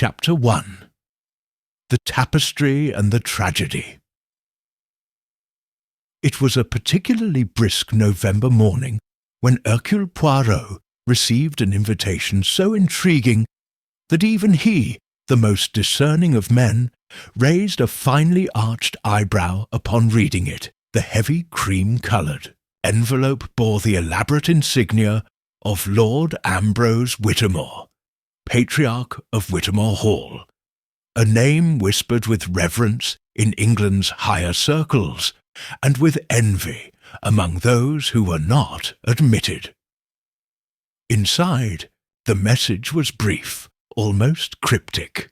Chapter 1. The Tapestry and the Tragedy. It was a particularly brisk November morning when Hercule Poirot received an invitation so intriguing that even he, the most discerning of men, raised a finely arched eyebrow upon reading it. The heavy cream-coloured envelope bore the elaborate insignia of Lord Ambrose Whittemore, Patriarch of Whittemore Hall, a name whispered with reverence in England's higher circles, and with envy among those who were not admitted. Inside, the message was brief, almost cryptic.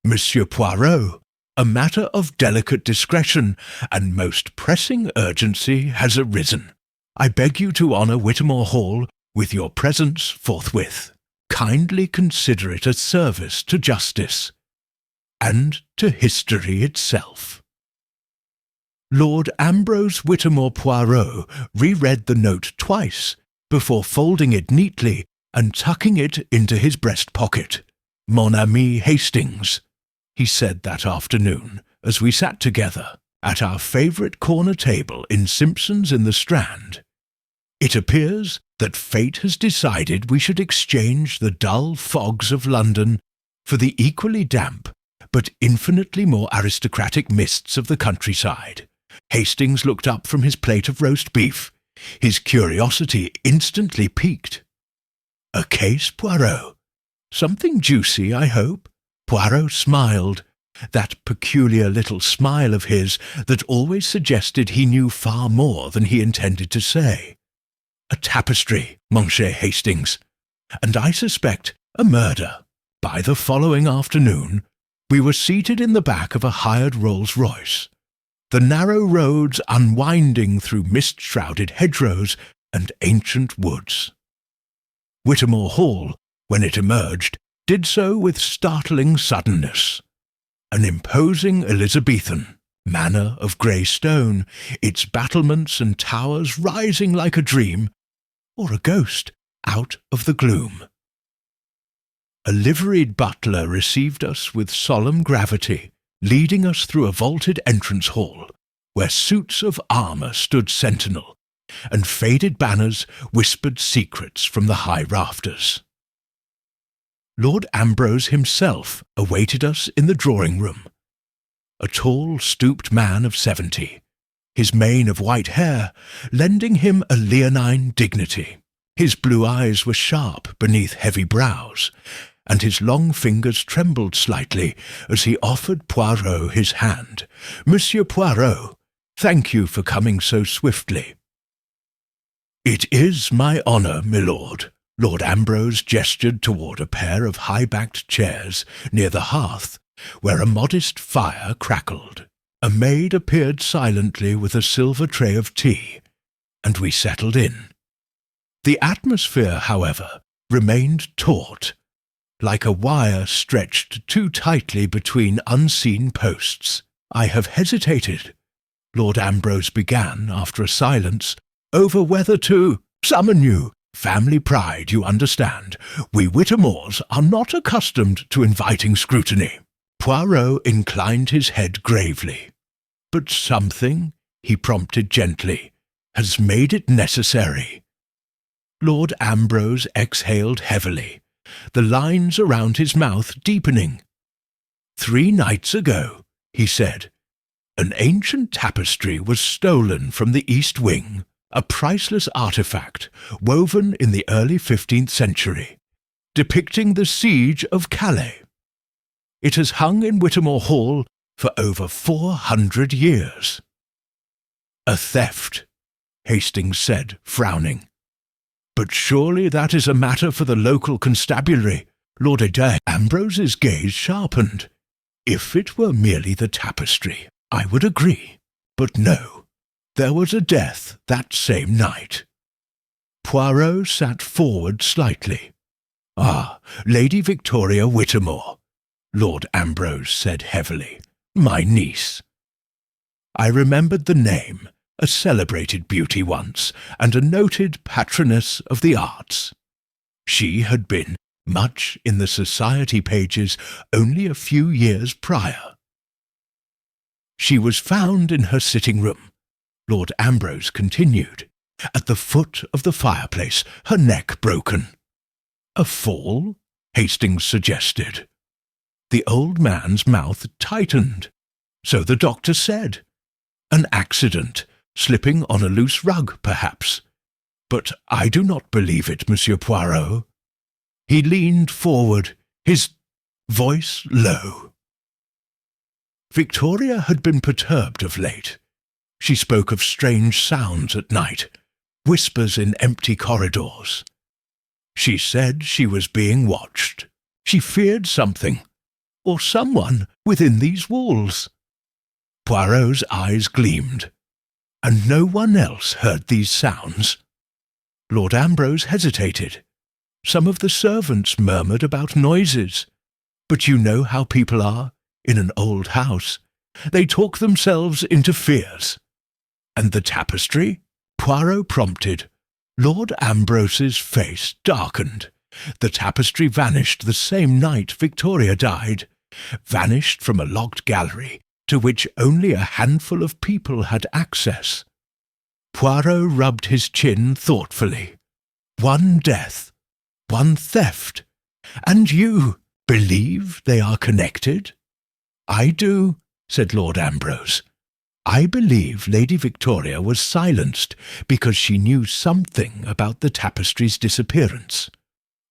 Monsieur Poirot, a matter of delicate discretion and most pressing urgency has arisen. I beg you to honour Whittemore Hall with your presence forthwith. Kindly consider it a service to justice and to history itself. Lord Ambrose Whittemore Poirot reread the note twice before folding it neatly and tucking it into his breast pocket. Mon ami Hastings, he said that afternoon as we sat together at our favourite corner table in Simpson's in the Strand. It appears that fate has decided we should exchange the dull fogs of London for the equally damp but infinitely more aristocratic mists of the countryside. Hastings looked up from his plate of roast beef, his curiosity instantly piqued. A case, Poirot? Something juicy, I hope? Poirot smiled, that peculiar little smile of his that always suggested he knew far more than he intended to say. A tapestry, mon cher Hastings, and I suspect a murder. By the following afternoon, we were seated in the back of a hired Rolls-Royce, the narrow roads unwinding through mist-shrouded hedgerows and ancient woods. Whittemore Hall, when it emerged, did so with startling suddenness. An imposing Elizabethan manor of grey stone, its battlements and towers rising like a dream, or a ghost out of the gloom. A liveried butler received us with solemn gravity, leading us through a vaulted entrance hall, where suits of armour stood sentinel, and faded banners whispered secrets from the high rafters. Lord Ambrose himself awaited us in the drawing-room, a tall, stooped man of 70, his mane of white hair lending him a leonine dignity. His blue eyes were sharp beneath heavy brows, and his long fingers trembled slightly as he offered Poirot his hand. Monsieur Poirot, thank you for coming so swiftly. It is my honour, milord. Lord Ambrose gestured toward a pair of high-backed chairs near the hearth, where a modest fire crackled. A maid appeared silently with a silver tray of tea, and we settled in. The atmosphere, however, remained taut, like a wire stretched too tightly between unseen posts. I have hesitated, Lord Ambrose began after a silence, over whether to summon you. Family pride, you understand. We Whittemores are not accustomed to inviting scrutiny. Poirot inclined his head gravely. But something, he prompted gently, has made it necessary. Lord Ambrose exhaled heavily, the lines around his mouth deepening. 3 nights ago, he said, an ancient tapestry was stolen from the East Wing, a priceless artifact woven in the early 15th century, depicting the siege of Calais. It has hung in Whittemore Hall for over 400 years. A theft, Hastings said, frowning. But surely that is a matter for the local constabulary. Lord Ambrose's gaze sharpened. If it were merely the tapestry, I would agree. But no. There was a death that same night. Poirot sat forward slightly. Ah, Lady Victoria Whittemore, Lord Ambrose said heavily. My niece. I remembered the name, a celebrated beauty once, and a noted patroness of the arts. She had been much in the society pages only a few years prior. She was found in her sitting-room, Lord Ambrose continued, at the foot of the fireplace, her neck broken. A fall? Hastings suggested. The old man's mouth tightened. So the doctor said. An accident, slipping on a loose rug, perhaps. But I do not believe it, Monsieur Poirot. He leaned forward, his voice low. Victoria had been perturbed of late. She spoke of strange sounds at night, whispers in empty corridors. She said she was being watched. She feared something, or someone within these walls. Poirot's eyes gleamed. And no one else heard these sounds. Lord Ambrose hesitated. Some of the servants murmured about noises. But you know how people are, in an old house. They talk themselves into fears. And the tapestry? Poirot prompted. Lord Ambrose's face darkened. The tapestry vanished the same night Victoria died. Vanished from a locked gallery to which only a handful of people had access. Poirot rubbed his chin thoughtfully. One death, one theft, and you believe they are connected? I do, said Lord Ambrose. I believe Lady Victoria was silenced because she knew something about the tapestry's disappearance,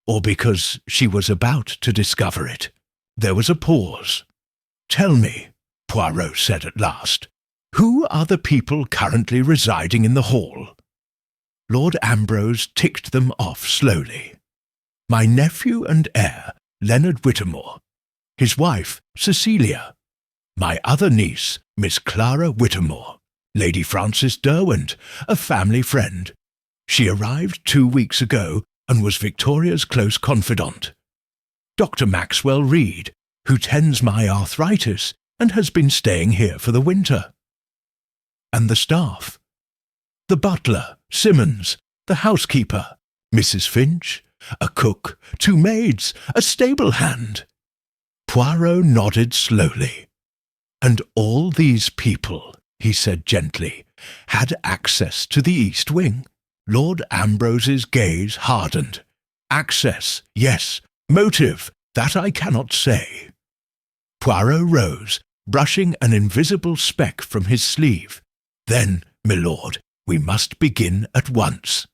or because she was about to discover it. There was a pause. Tell me, Poirot said at last, who are the people currently residing in the hall? Lord Ambrose ticked them off slowly. My nephew and heir, Leonard Whittemore. His wife, Cecilia. My other niece, Miss Clara Whittemore. Lady Frances Derwent, a family friend. She arrived 2 weeks ago and was Victoria's close confidant. Dr. Maxwell Reed, who tends my arthritis and has been staying here for the winter. And the staff. The butler, Simmons, the housekeeper, Mrs. Finch, a cook, 2 maids, a stable hand. Poirot nodded slowly. And all these people, he said gently, had access to the East Wing. Lord Ambrose's gaze hardened. Access, yes. Motive, that I cannot say. Poirot rose, brushing an invisible speck from his sleeve. Then, milord, we must begin at once.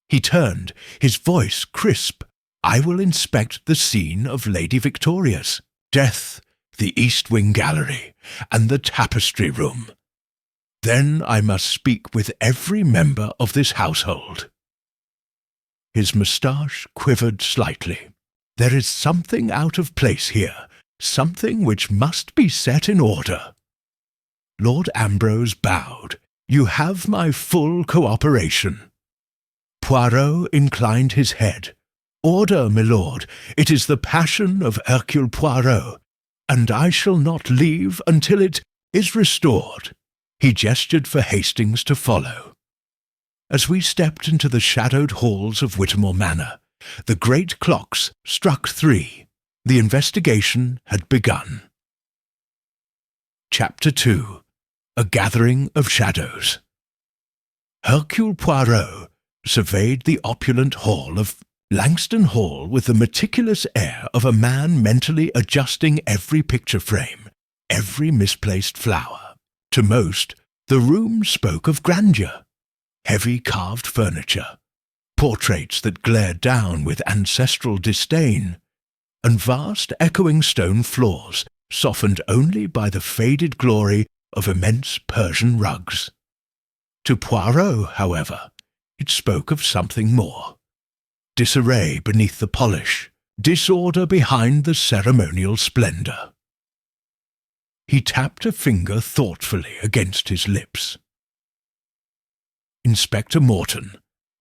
He turned, his voice crisp. I will inspect the scene of Lady Victoria's death, the East Wing Gallery, and the tapestry room. Then I must speak with every member of this household. His moustache quivered slightly. There is something out of place here, something which must be set in order. Lord Ambrose bowed. You have my full cooperation. Poirot inclined his head. Order, milord. It is the passion of Hercule Poirot, and I shall not leave until it is restored. He gestured for Hastings to follow. As we stepped into the shadowed halls of Whittemore Manor, the great clocks struck 3. The investigation had begun. Chapter 2. A Gathering of Shadows. Hercule Poirot surveyed the opulent hall of Langston Hall with the meticulous air of a man mentally adjusting every picture frame, every misplaced flower. To most, the room spoke of grandeur. Heavy carved furniture, portraits that glared down with ancestral disdain, and vast echoing stone floors softened only by the faded glory of immense Persian rugs. To Poirot, however, it spoke of something more. Disarray beneath the polish, disorder behind the ceremonial splendour. He tapped a finger thoughtfully against his lips. Inspector Morton,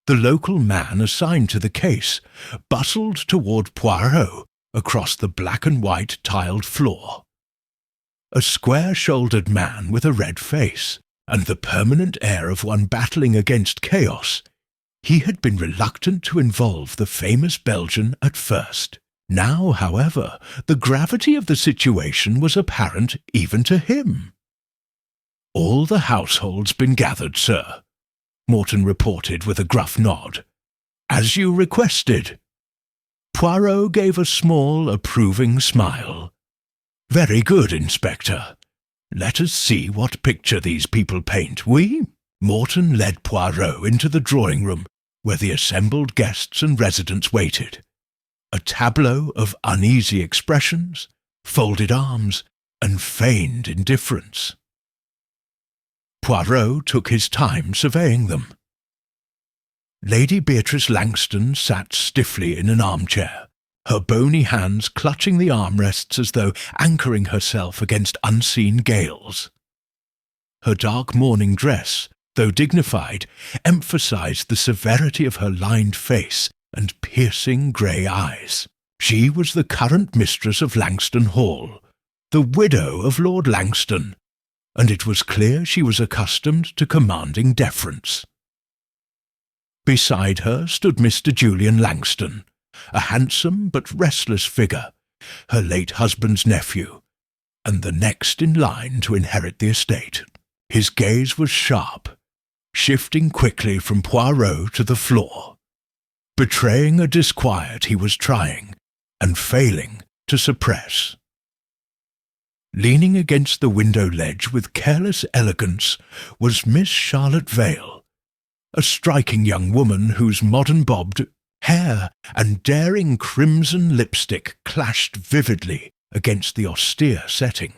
the local man assigned to the case, bustled toward Poirot across the black-and-white tiled floor. A square-shouldered man with a red face, and the permanent air of one battling against chaos, He had been reluctant to involve the famous Belgian at first. Now, however, the gravity of the situation was apparent even to him. "All the household's been gathered, sir," Morton reported with a gruff nod. "As you requested." Poirot gave a small, approving smile. "Very good, Inspector. Let us see what picture these people paint, oui?" Morton led Poirot into the drawing-room, where the assembled guests and residents waited. A tableau of uneasy expressions, folded arms, and feigned indifference. Poirot took his time surveying them. Lady Beatrice Langston sat stiffly in an armchair, her bony hands clutching the armrests as though anchoring herself against unseen gales. Her dark mourning dress, though dignified, emphasized the severity of her lined face and piercing grey eyes. She was the current mistress of Langston Hall, the widow of Lord Langston, and it was clear she was accustomed to commanding deference. Beside her stood Mr. Julian Langston, a handsome but restless figure, her late husband's nephew, and the next in line to inherit the estate. His gaze was sharp, shifting quickly from Poirot to the floor, betraying a disquiet he was trying, and failing, to suppress. Leaning against the window ledge with careless elegance was Miss Charlotte Vale, a striking young woman whose modern-bobbed hair and daring crimson lipstick clashed vividly against the austere setting.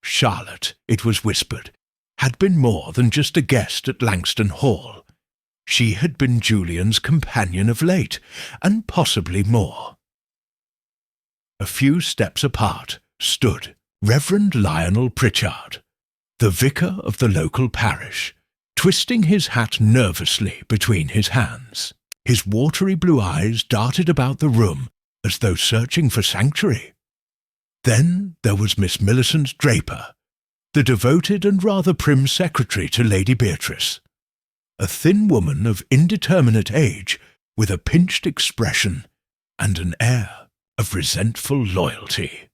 Charlotte, it was whispered, had been more than just a guest at Langston Hall. She had been Julian's companion of late, and possibly more. A few steps apart stood Reverend Lionel Pritchard, the vicar of the local parish, twisting his hat nervously between his hands. His watery blue eyes darted about the room as though searching for sanctuary. Then there was Miss Millicent Draper, the devoted and rather prim secretary to Lady Beatrice, a thin woman of indeterminate age with a pinched expression and an air of resentful loyalty.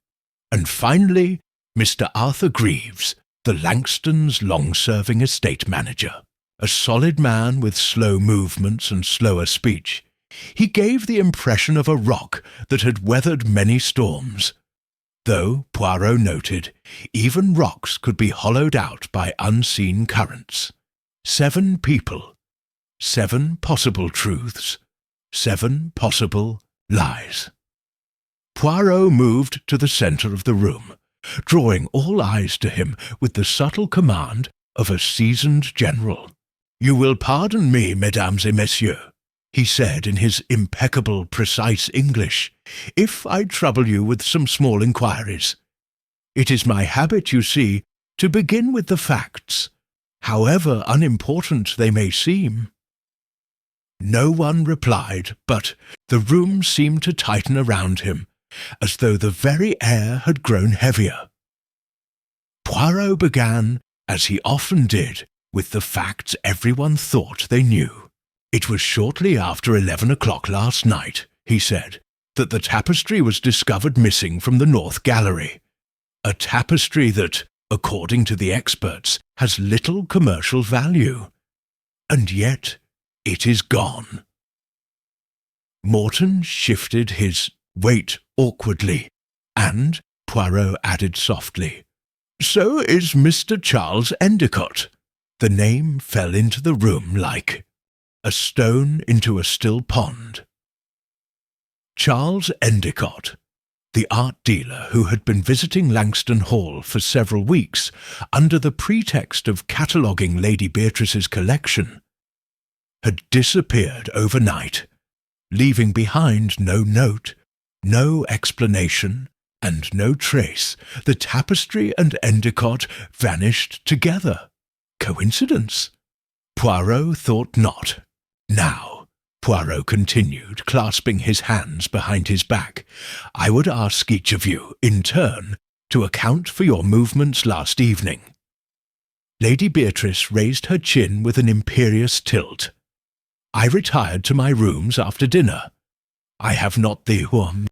And finally, Mr. Arthur Greaves, the Langstons' long-serving estate manager. A solid man with slow movements and slower speech, he gave the impression of a rock that had weathered many storms. Though, Poirot noted, even rocks could be hollowed out by unseen currents. 7 people, 7 possible truths, 7 possible lies. Poirot moved to the centre of the room, drawing all eyes to him with the subtle command of a seasoned general. "You will pardon me, mesdames et messieurs," he said in his impeccable, precise English, "if I trouble you with some small inquiries. It is my habit, you see, to begin with the facts, however unimportant they may seem." No one replied, but the room seemed to tighten around him, as though the very air had grown heavier. Poirot began, as he often did, with the facts everyone thought they knew. "It was shortly after 11 o'clock last night," he said, "that the tapestry was discovered missing from the North Gallery. A tapestry that, according to the experts, has little commercial value. And yet it is gone." Morton shifted his weight awkwardly, and, Poirot added softly, "So is Mr. Charles Endicott." The name fell into the room like a stone into a still pond. Charles Endicott, the art dealer who had been visiting Langston Hall for several weeks under the pretext of cataloguing Lady Beatrice's collection, had disappeared overnight, leaving behind no note, no explanation, and no trace. The tapestry and Endicott vanished together. Coincidence? Poirot thought not. "Now," Poirot continued, clasping his hands behind his back, "I would ask each of you, in turn, to account for your movements last evening." Lady Beatrice raised her chin with an imperious tilt. I retired to my rooms after dinner. I have not the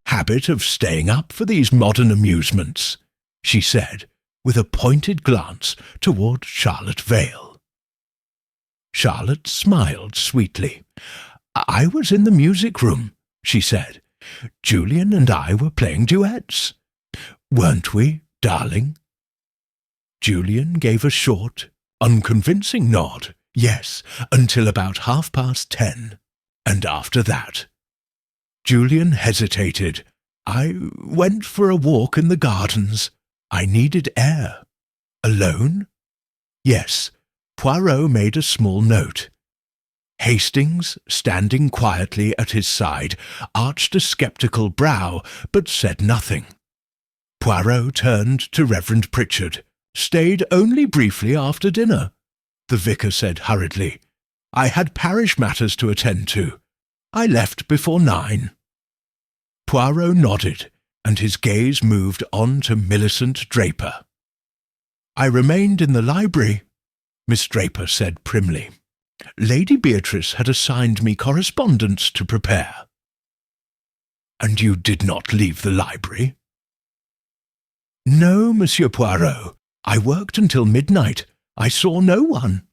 habit of staying up for these modern amusements," she said, with a pointed glance toward Charlotte Vale. Charlotte smiled sweetly. "I was in the music room," she said. "Julian and I were playing duets. Weren't we, darling?" Julian gave a short, unconvincing nod. "Yes, until about 10:30, and after that." Julian hesitated. "I went for a walk in the gardens. I needed air." "Alone?" "Yes." Poirot made a small note. Hastings, standing quietly at his side, arched a sceptical brow, but said nothing. Poirot turned to Reverend Pritchard. "Stayed only briefly after dinner," the vicar said hurriedly. "I had parish matters to attend to. I left before 9. Poirot nodded, and his gaze moved on to Millicent Draper. "I remained in the library," Miss Draper said primly. "Lady Beatrice had assigned me correspondence to prepare." "And you did not leave the library?" "No, Monsieur Poirot. I worked until midnight. I saw no one."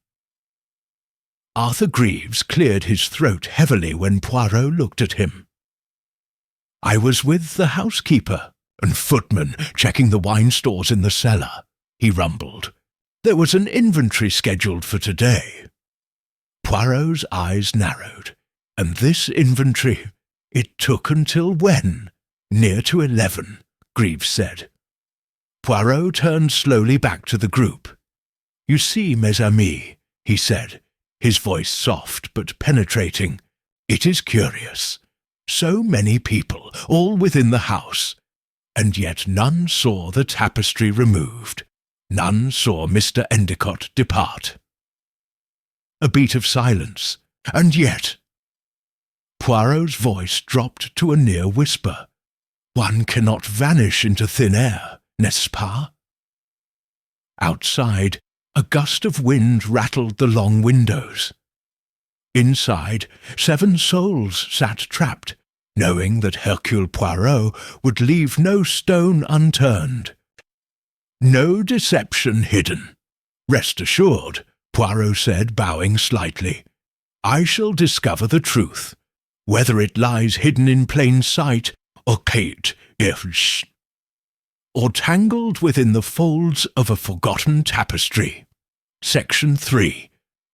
Arthur Greaves cleared his throat heavily when Poirot looked at him. "I was with the housekeeper and footman checking the wine stores in the cellar," he rumbled. "There was an inventory scheduled for today." Poirot's eyes narrowed. "And this inventory, it took until when?" "Near to 11, Greaves said. Poirot turned slowly back to the group. "You see, mes amis," he said, his voice soft but penetrating, "it is curious. So many people, all within the house, and yet none saw the tapestry removed. None saw Mr. Endicott depart." A beat of silence. "And yet—" Poirot's voice dropped to a near whisper. "One cannot vanish into thin air, n'est-ce pas?" Outside, a gust of wind rattled the long windows. Inside, 7 souls sat trapped, knowing that Hercule Poirot would leave no stone unturned. "No deception hidden. Rest assured," Poirot said, bowing slightly. "I shall discover the truth, whether it lies hidden in plain sight or or tangled within the folds of a forgotten tapestry." Section 3.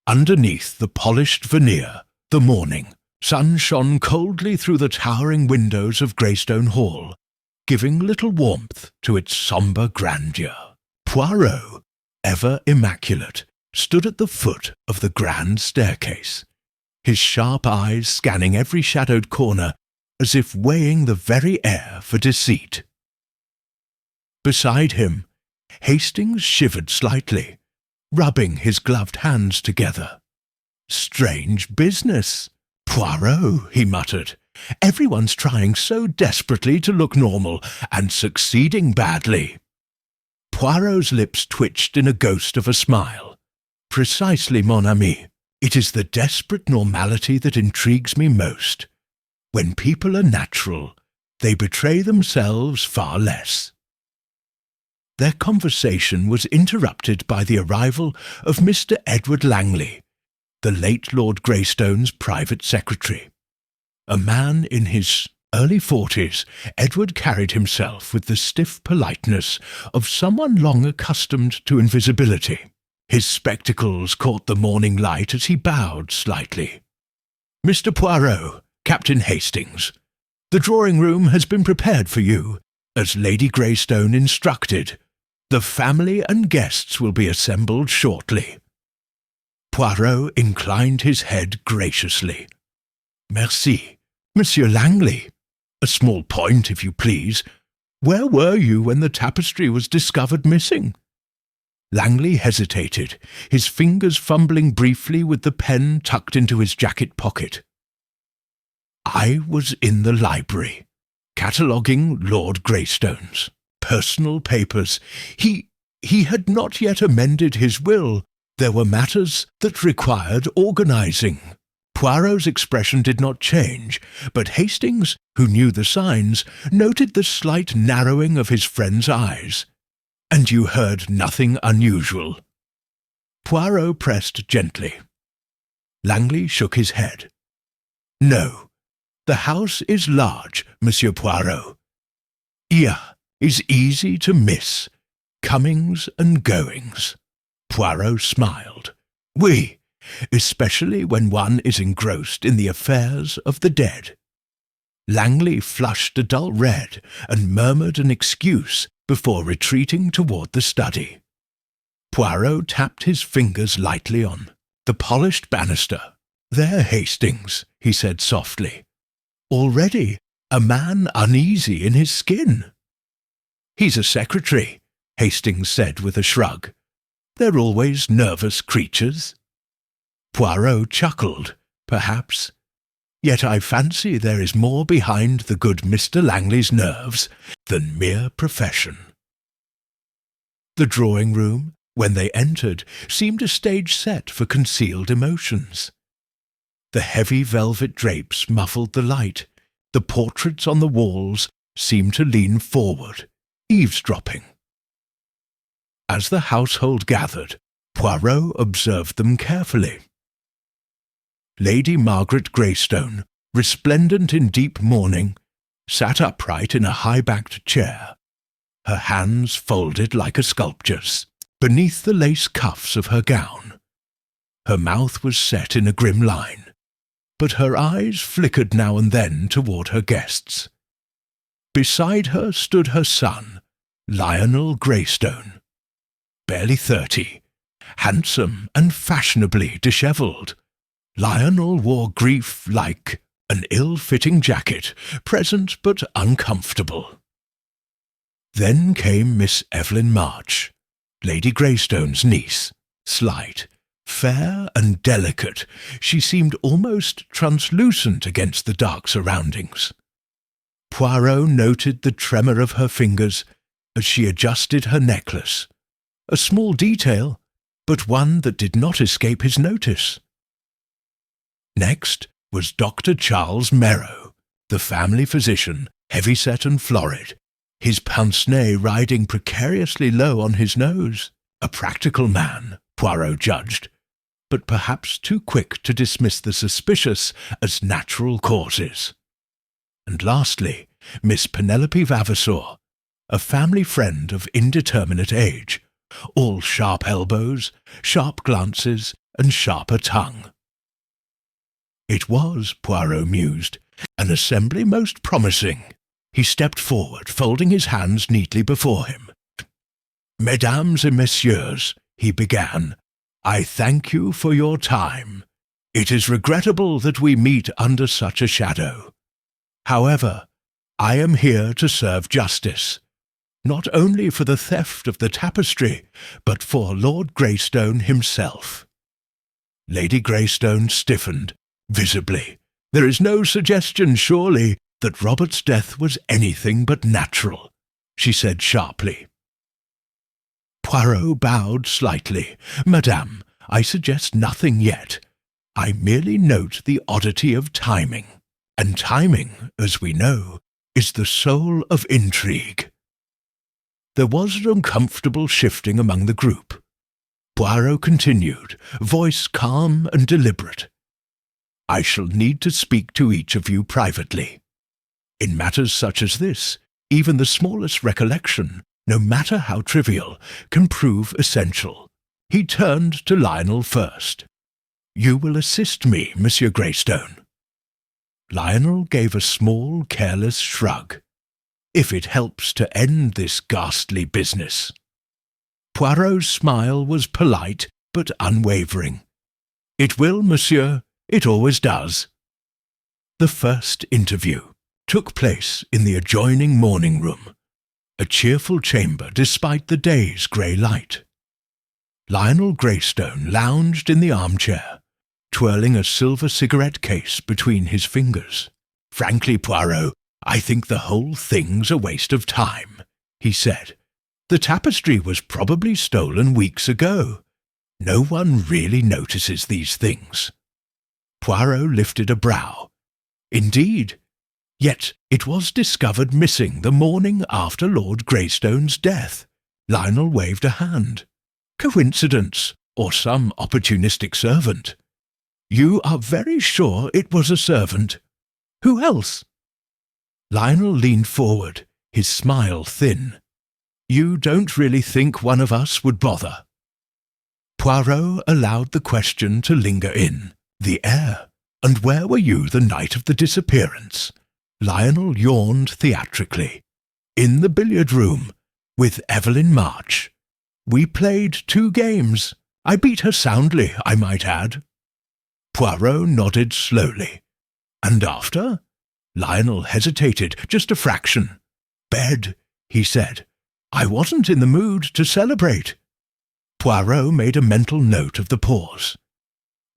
Underneath the polished veneer, the morning sun shone coldly through the towering windows of Greystone Hall, giving little warmth to its sombre grandeur. Poirot, ever immaculate, stood at the foot of the grand staircase, his sharp eyes scanning every shadowed corner as if weighing the very air for deceit. Beside him, Hastings shivered slightly, rubbing his gloved hands together. "Strange business. Poirot," he muttered. "Everyone's trying so desperately to look normal and succeeding badly." Poirot's lips twitched in a ghost of a smile. "Precisely, mon ami. It is the desperate normality that intrigues me most. When people are natural, they betray themselves far less." Their conversation was interrupted by the arrival of Mr. Edward Langley, the late Lord Greystone's private secretary. A man in his early 40s, Edward carried himself with the stiff politeness of someone long accustomed to invisibility. His spectacles caught the morning light as he bowed slightly. "Mr. Poirot, Captain Hastings, the drawing-room has been prepared for you, as Lady Greystone instructed. The family and guests will be assembled shortly." Poirot inclined his head graciously. "Merci, Monsieur Langley. A small point, if you please. Where were you when the tapestry was discovered missing?" Langley hesitated, his fingers fumbling briefly with the pen tucked into his jacket pocket. "I was in the library, cataloguing Lord Greystone's personal papers. He had not yet amended his will. There were matters that required organising." Poirot's expression did not change, but Hastings, who knew the signs, noted the slight narrowing of his friend's eyes. "And you heard nothing unusual?" Poirot pressed gently. Langley shook his head. "No. The house is large, Monsieur Poirot. Here is easy to miss. Comings and goings." Poirot smiled. "Oui, especially when one is engrossed in the affairs of the dead." Langley flushed a dull red and murmured an excuse before retreating toward the study. Poirot tapped his fingers lightly on the polished banister. "There, Hastings," he said softly. "Already a man uneasy in his skin." "He's a secretary," Hastings said with a shrug. "They're always nervous creatures." Poirot chuckled, perhaps. "Yet I fancy there is more behind the good Mr. Langley's nerves than mere profession." The drawing-room, when they entered, seemed a stage set for concealed emotions. The heavy velvet drapes muffled the light. The portraits on the walls seemed to lean forward, eavesdropping. As the household gathered, Poirot observed them carefully. Lady Margaret Greystone, resplendent in deep mourning, sat upright in a high-backed chair, her hands folded like a sculpture's, beneath the lace cuffs of her gown. Her mouth was set in a grim line, but her eyes flickered now and then toward her guests. Beside her stood her son, Lionel Greystone, barely 30, handsome and fashionably dishevelled. Lionel wore grief like an ill-fitting jacket, present but uncomfortable. Then came Miss Evelyn March, Lady Greystone's niece, slight, fair and delicate. She seemed almost translucent against the dark surroundings. Poirot noted the tremor of her fingers as she adjusted her necklace, a small detail, but one that did not escape his notice. Next was Dr. Charles Merrow, the family physician, heavy-set and florid, his pince-nez riding precariously low on his nose. A practical man, Poirot judged, but perhaps too quick to dismiss the suspicious as natural causes. And lastly, Miss Penelope Vavasour, a family friend of indeterminate age, all sharp elbows, sharp glances, and sharper tongue. It was, Poirot mused, an assembly most promising. He stepped forward, folding his hands neatly before him. "Mesdames et messieurs," he began, "I thank you for your time. It is regrettable that we meet under such a shadow. However, I am here to serve justice, not only for the theft of the tapestry, but for Lord Greystone himself." Lady Greystone stiffened, visibly. "There is no suggestion, surely, that Robert's death was anything but natural," she said sharply. Poirot bowed slightly. "Madame, I suggest nothing yet. I merely note the oddity of timing. And timing, as we know, is the soul of intrigue." There was an uncomfortable shifting among the group. Poirot continued, voice calm and deliberate. "I shall need to speak to each of you privately. In matters such as this, even the smallest recollection, no matter how trivial, can prove essential." He turned to Lionel first. "You will assist me, Monsieur Greystone." Lionel gave a small, careless shrug. "If it helps to end this ghastly business." Poirot's smile was polite but unwavering. "It will, monsieur. It always does." The first interview took place in the adjoining morning room, a cheerful chamber despite the day's grey light. Lionel Greystone lounged in the armchair, twirling a silver cigarette case between his fingers. "Frankly, Poirot, I think the whole thing's a waste of time," he said. "The tapestry was probably stolen weeks ago. No one really notices these things." Poirot lifted a brow. Indeed. Yet it was discovered missing the morning after Lord Greystone's death. Lionel waved a hand. Coincidence, or some opportunistic servant. You are very sure it was a servant. Who else? Lionel leaned forward, his smile thin. You don't really think one of us would bother? Poirot allowed the question to linger in. The air. And where were you the night of the disappearance? Lionel yawned theatrically. In the billiard room, with Evelyn March. We played 2 games. I beat her soundly, I might add. Poirot nodded slowly. And after? Lionel hesitated, just a fraction. Bed, he said. I wasn't in the mood to celebrate. Poirot made a mental note of the pause.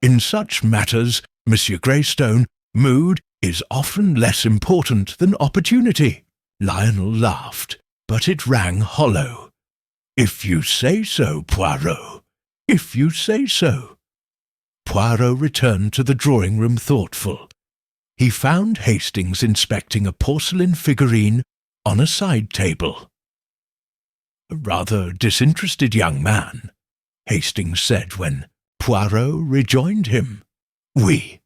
In such matters, Monsieur Greystone, mood is often less important than opportunity. Lionel laughed, but it rang hollow. If you say so, Poirot. If you say so. Poirot returned to the drawing-room thoughtful. He found Hastings inspecting a porcelain figurine on a side table. A rather disinterested young man, Hastings said when Poirot rejoined him. Oui,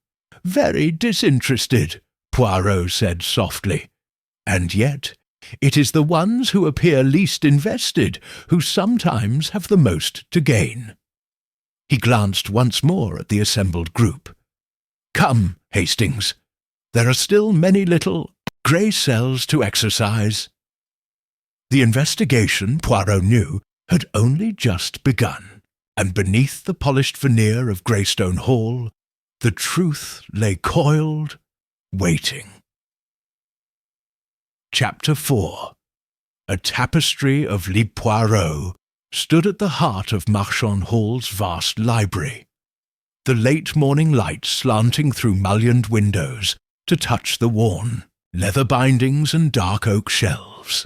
very disinterested, Poirot said softly. And yet, it is the ones who appear least invested who sometimes have the most to gain. He glanced once more at the assembled group. Come, Hastings. There are still many little grey cells to exercise. The investigation, Poirot knew, had only just begun, and beneath the polished veneer of Greystone Hall, the truth lay coiled, waiting. Chapter 4. A tapestry of Lit Poirot stood at the heart of Marchand Hall's vast library, the late morning light slanting through mullioned windows to touch the worn leather bindings and dark oak shelves.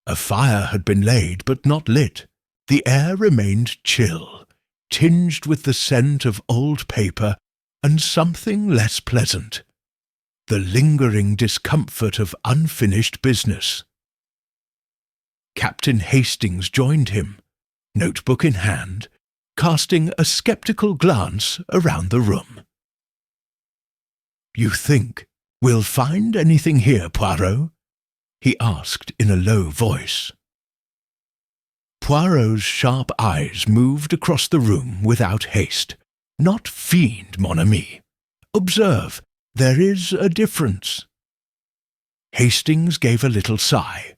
A fire had been laid but not lit. The air remained chill, tinged with the scent of old paper and something less pleasant, the lingering discomfort of unfinished business. Captain Hastings joined him, notebook in hand, casting a sceptical glance around the room. You think we'll find anything here, Poirot? He asked in a low voice. Poirot's sharp eyes moved across the room without haste. Not fiend, mon ami. Observe, there is a difference. Hastings gave a little sigh,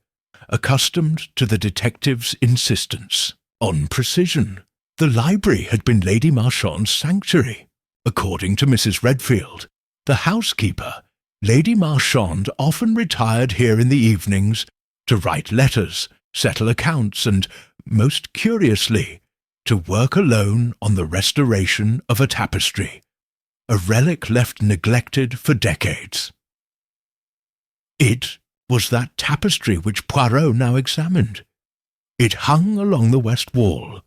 accustomed to the detective's insistence on precision. The library had been Lady Marchand's sanctuary. According to Mrs. Redfield, the housekeeper, Lady Marchand often retired here in the evenings to write letters, settle accounts, and, most curiously, to work alone on the restoration of a tapestry, a relic left neglected for decades. It was that tapestry which Poirot now examined. It hung along the west wall,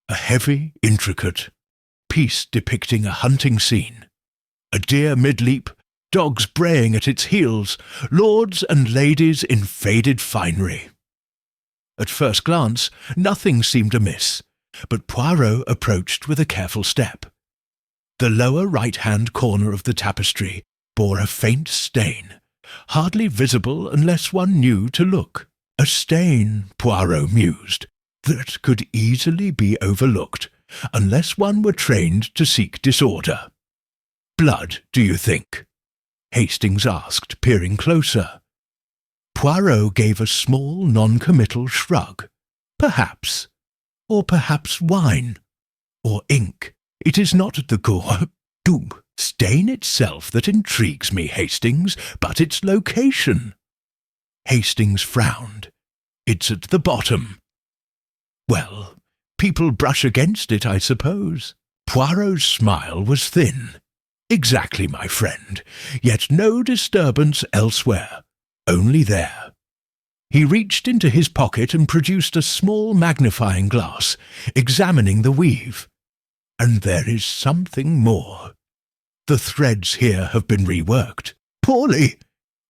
a heavy, intricate piece depicting a hunting scene, a deer mid-leap, dogs braying at its heels, lords and ladies in faded finery. At first glance, nothing seemed amiss, but Poirot approached with a careful step. The lower right-hand corner of the tapestry bore a faint stain, hardly visible unless one knew to look. A stain, Poirot mused, that could easily be overlooked, unless one were trained to seek disorder. Blood, do you think? Hastings asked, peering closer. Poirot gave a small, non-committal shrug. Perhaps. Or perhaps wine. Or ink. It is not the stain itself that intrigues me, Hastings, but its location. Hastings frowned. It's at the bottom. Well, people brush against it, I suppose. Poirot's smile was thin. Exactly, my friend, yet no disturbance elsewhere, only there. He reached into his pocket and produced a small magnifying glass, examining the weave. And there is something more. The threads here have been reworked. Poorly.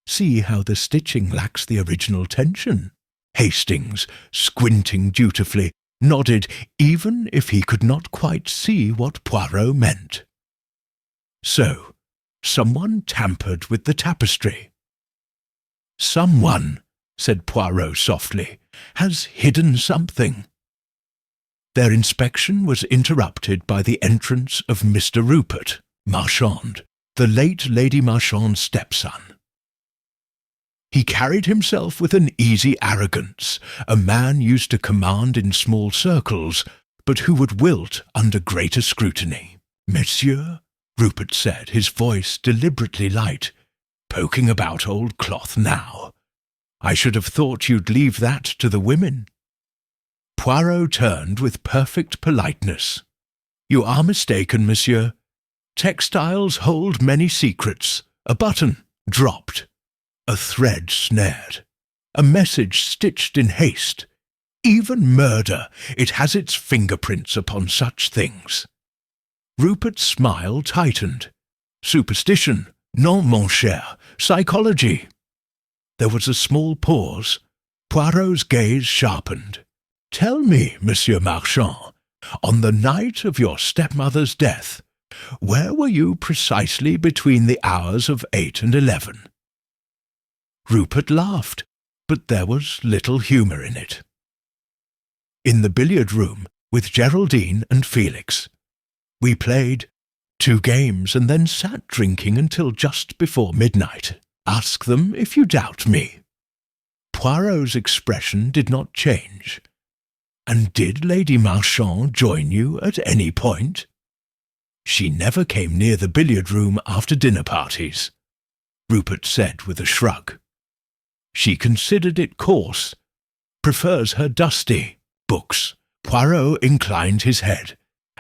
See how the stitching lacks the original tension. Hastings, squinting dutifully, nodded even if he could not quite see what Poirot meant. So, someone tampered with the tapestry. Someone, said Poirot softly, has hidden something. Their inspection was interrupted by the entrance of Mr. Rupert Marchand, the late Lady Marchand's stepson. He carried himself with an easy arrogance, a man used to command in small circles, but who would wilt under greater scrutiny. Monsieur, Rupert said, his voice deliberately light, poking about old cloth now. I should have thought you'd leave that to the women. Poirot turned with perfect politeness. You are mistaken, monsieur. Textiles hold many secrets. A button dropped. A thread snared. A message stitched in haste. Even murder, it has its fingerprints upon such things. Rupert's smile tightened. Superstition, non, mon cher, psychology. There was a small pause. Poirot's gaze sharpened. Tell me, Monsieur Marchand, on the night of your stepmother's death, where were you precisely between the hours of 8 and 11? Rupert laughed, but there was little humour in it. In the billiard room with Geraldine and Felix. We played 2 games and then sat drinking until just before midnight. Ask them if you doubt me. Poirot's expression did not change. And did Lady Marchand join you at any point? She never came near the billiard room after dinner parties, Rupert said with a shrug. She considered it coarse, prefers her dusty books. Poirot inclined his head.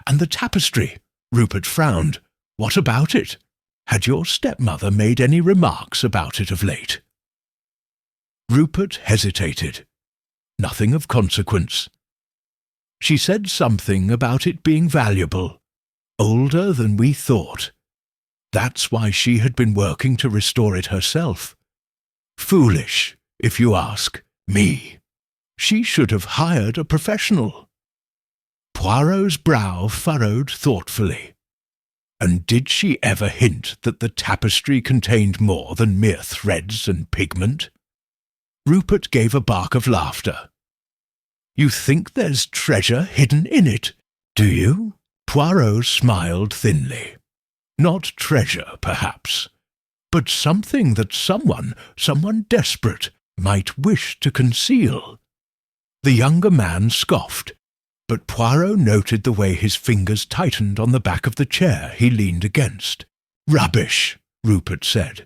And the tapestry? Rupert frowned. What about it? Had your stepmother made any remarks about it of late? Rupert hesitated. Nothing of consequence. She said something about it being valuable, older than we thought. That's why she had been working to restore it herself. Foolish, if you ask me. She should have hired a professional. Poirot's brow furrowed thoughtfully. And did she ever hint that the tapestry contained more than mere threads and pigment? Rupert gave a bark of laughter. You think there's treasure hidden in it, do you? Poirot smiled thinly. Not treasure, perhaps, but something that someone desperate, might wish to conceal. The younger man scoffed, but Poirot noted the way his fingers tightened on the back of the chair he leaned against. Rubbish, Rupert said.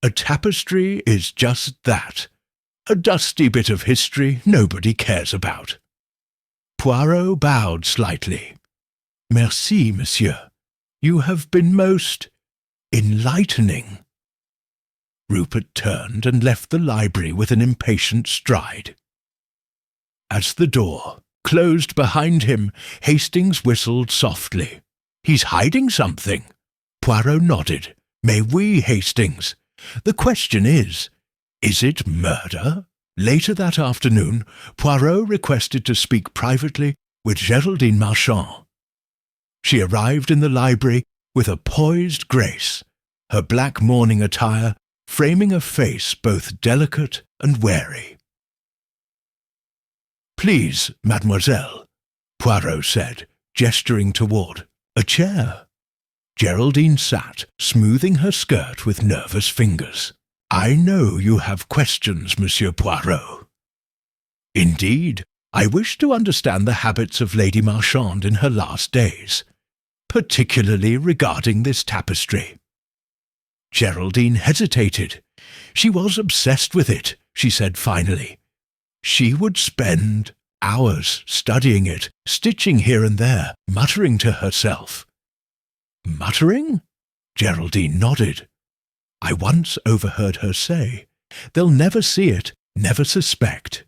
A tapestry is just that. A dusty bit of history nobody cares about. Poirot bowed slightly. Merci, monsieur. You have been most enlightening. Rupert turned and left the library with an impatient stride. As the door closed behind him, Hastings whistled softly. He's hiding something. Poirot nodded. May we, Hastings? The question is it murder? Later that afternoon, Poirot requested to speak privately with Geraldine Marchand. She arrived in the library with a poised grace, her black mourning attire framing a face both delicate and wary. Please, mademoiselle, Poirot said, gesturing toward a chair. Geraldine sat, smoothing her skirt with nervous fingers. I know you have questions, Monsieur Poirot. Indeed, I wish to understand the habits of Lady Marchand in her last days, particularly regarding this tapestry. Geraldine hesitated. She was obsessed with it, she said finally. She would spend hours studying it, stitching here and there, muttering to herself. Muttering? Geraldine nodded. I once overheard her say, they'll never see it, never suspect.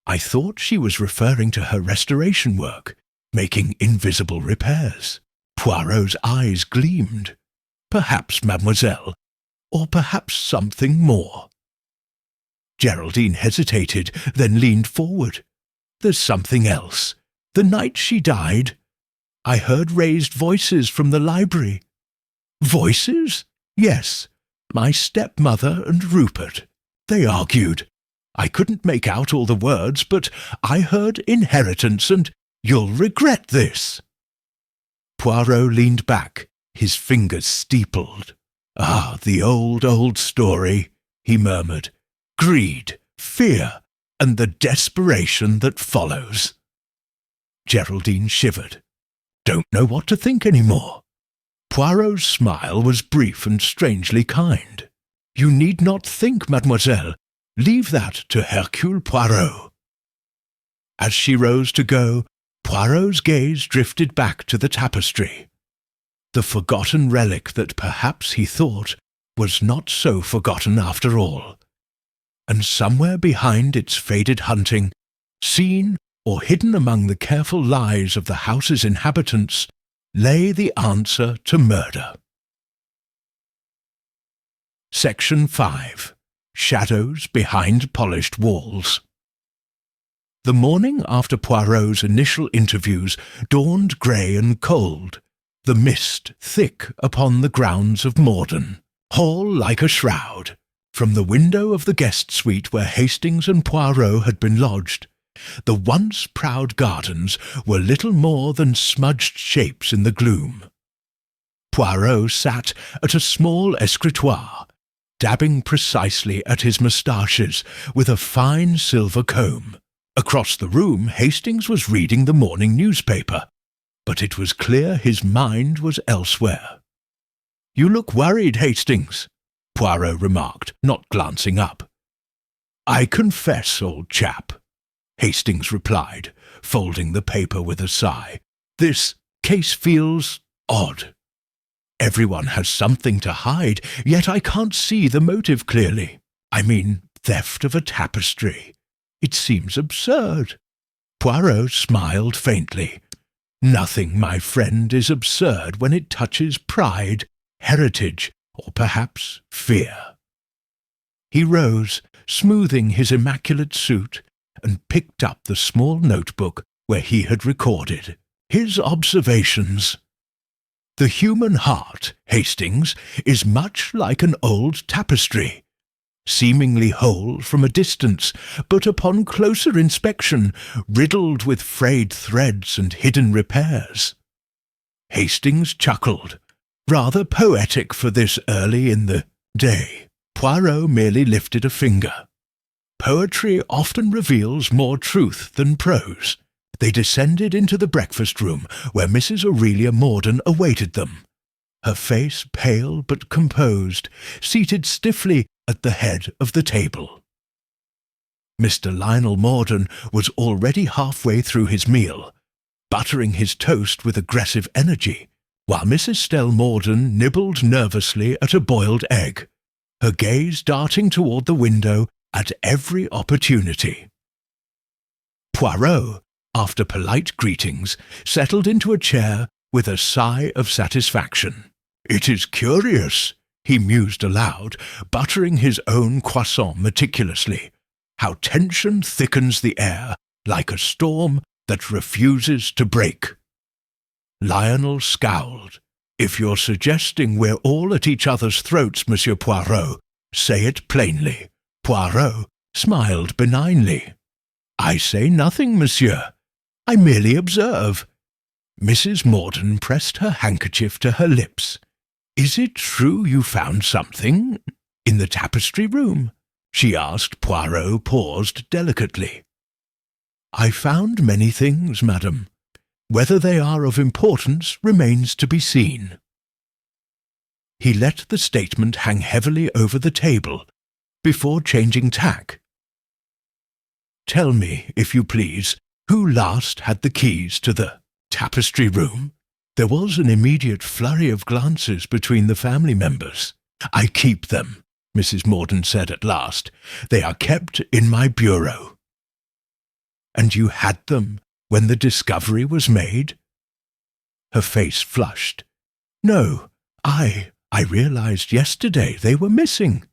I thought she was referring to her restoration work, making invisible repairs. Poirot's eyes gleamed. perhaps, mademoiselle, or perhaps something more." Geraldine hesitated, then leaned forward. "There's something else. The night she died, I heard raised voices from the library." "Voices?" "Yes, my stepmother and Rupert. They argued. I couldn't make out all the words, but I heard inheritance and 'you'll regret this.'" Poirot leaned back, his fingers steepled. "Ah, the old story," he murmured. "Greed, fear, and the desperation that follows." Geraldine shivered. "Don't know what to think any more." Poirot's smile was brief and strangely kind. "You need not think, mademoiselle. Leave that to Hercule Poirot." As she rose to go, Poirot's gaze drifted back to the tapestry. The forgotten relic that perhaps he thought was not so forgotten after all. And somewhere behind its faded hunting, seen or hidden among the careful lies of the house's inhabitants, lay the answer to murder. Section 5. Shadows Behind Polished Walls. The morning after Poirot's initial interviews dawned grey and cold, the mist thick upon the grounds of Morden, Hall like a shroud. From the window of the guest suite where Hastings and Poirot had been lodged, the once proud gardens were little more than smudged shapes in the gloom. Poirot sat at a small escritoire, dabbing precisely at his moustaches with a fine silver comb. Across the room Hastings was reading the morning newspaper, but it was clear his mind was elsewhere. "You look worried, Hastings," Poirot remarked, not glancing up. "I confess, old chap," Hastings replied, folding the paper with a sigh. "This case feels odd. Everyone has something to hide, yet I can't see the motive clearly. I mean, theft of a tapestry. It seems absurd." Poirot smiled faintly. "Nothing, my friend, is absurd when it touches pride, heritage, or perhaps fear." He rose, smoothing his immaculate suit, and picked up the small notebook where he had recorded his observations. "The human heart, Hastings, is much like an old tapestry, seemingly whole from a distance, but upon closer inspection riddled with frayed threads and hidden repairs." Hastings chuckled. "Rather poetic for this early in the day." Poirot merely lifted a finger. "Poetry often reveals more truth than prose." They descended into the breakfast room, where Mrs. Aurelia Morden awaited them, her face pale but composed, seated stiffly at the head of the table. Mr. Lionel Morden was already halfway through his meal, buttering his toast with aggressive energy, while Mrs. Stell Morden nibbled nervously at a boiled egg, her gaze darting toward the window at every opportunity. Poirot, after polite greetings, settled into a chair with a sigh of satisfaction. "It is curious," he mused aloud, buttering his own croissant meticulously, "how tension thickens the air like a storm that refuses to break." Lionel scowled. "If you're suggesting we're all at each other's throats, Monsieur Poirot, say it plainly." Poirot smiled benignly. "I say nothing, monsieur. I merely observe." Mrs. Morden pressed her handkerchief to her lips. "Is it true you found something in the tapestry room?" she asked. Poirot paused delicately. "I found many things, madam. Whether they are of importance remains to be seen." He let the statement hang heavily over the table before changing tack. "Tell me, if you please, who last had the keys to the tapestry room?" There was an immediate flurry of glances between the family members. "I keep them," Mrs. Morden said at last. "They are kept in my bureau." "And you had them when the discovery was made?" Her face flushed. "No, I I realized yesterday they were missing."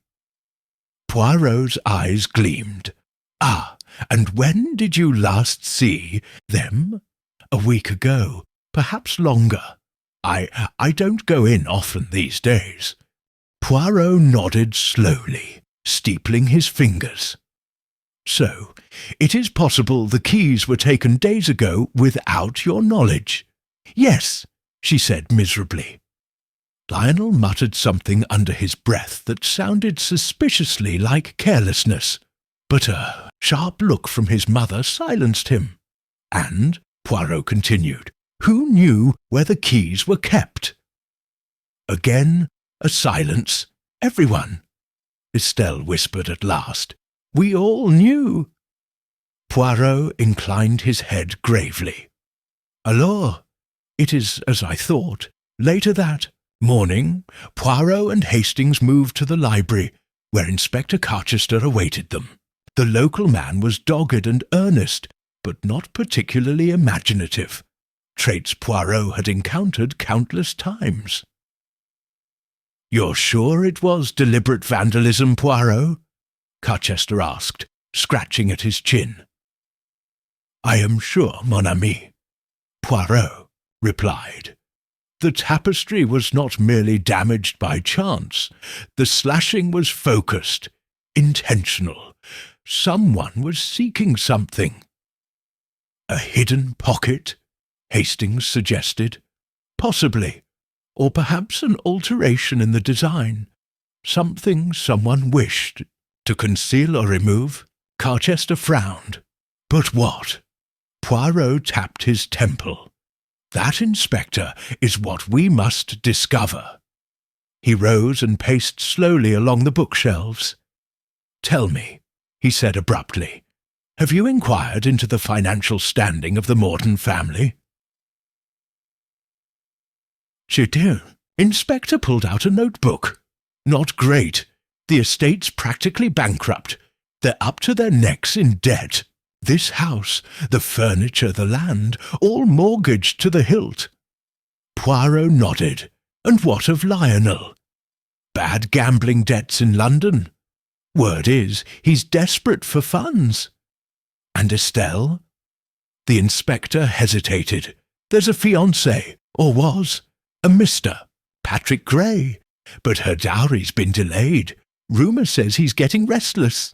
Poirot's eyes gleamed. "Ah, and when did you last see them?" "A week ago, perhaps longer. I don't go in often these days." Poirot nodded slowly, steepling his fingers. "So, it is possible the keys were taken days ago without your knowledge?" "Yes," she said miserably. Lionel muttered something under his breath that sounded suspiciously like carelessness, but a sharp look from his mother silenced him. "And," Poirot continued, "who knew where the keys were kept?" Again a silence. "Everyone," Estelle whispered at last. "We all knew." Poirot inclined his head gravely. "Alors, it is as I thought. Later that morning, Poirot and Hastings moved to the library, where Inspector Carchester awaited them. The local man was dogged and earnest, but not particularly imaginative, traits Poirot had encountered countless times. "You're sure it was deliberate vandalism, Poirot?" Carchester asked, scratching at his chin. "I am sure, mon ami," Poirot replied. "The tapestry was not merely damaged by chance. The slashing was focused, intentional. Someone was seeking something." "A hidden pocket?" Hastings suggested. "Possibly. Or perhaps an alteration in the design. Something someone wished to conceal or remove." Carchester frowned. "But what?" Poirot tapped his temple. "That, Inspector, is what we must discover." He rose and paced slowly along the bookshelves. "Tell me," he said abruptly, "have you inquired into the financial standing of the Morton family?" "Je dieu." Inspector pulled out a notebook. "Not great. The estate's practically bankrupt. They're up to their necks in debt. This house, the furniture, the land, all mortgaged to the hilt." Poirot nodded. "And what of Lionel?" "Bad gambling debts in London. Word is, he's desperate for funds." "And Estelle?" The inspector hesitated. "There's a fiancé, or was, a Mr. Patrick Gray, but her dowry's been delayed. Rumour says he's getting restless."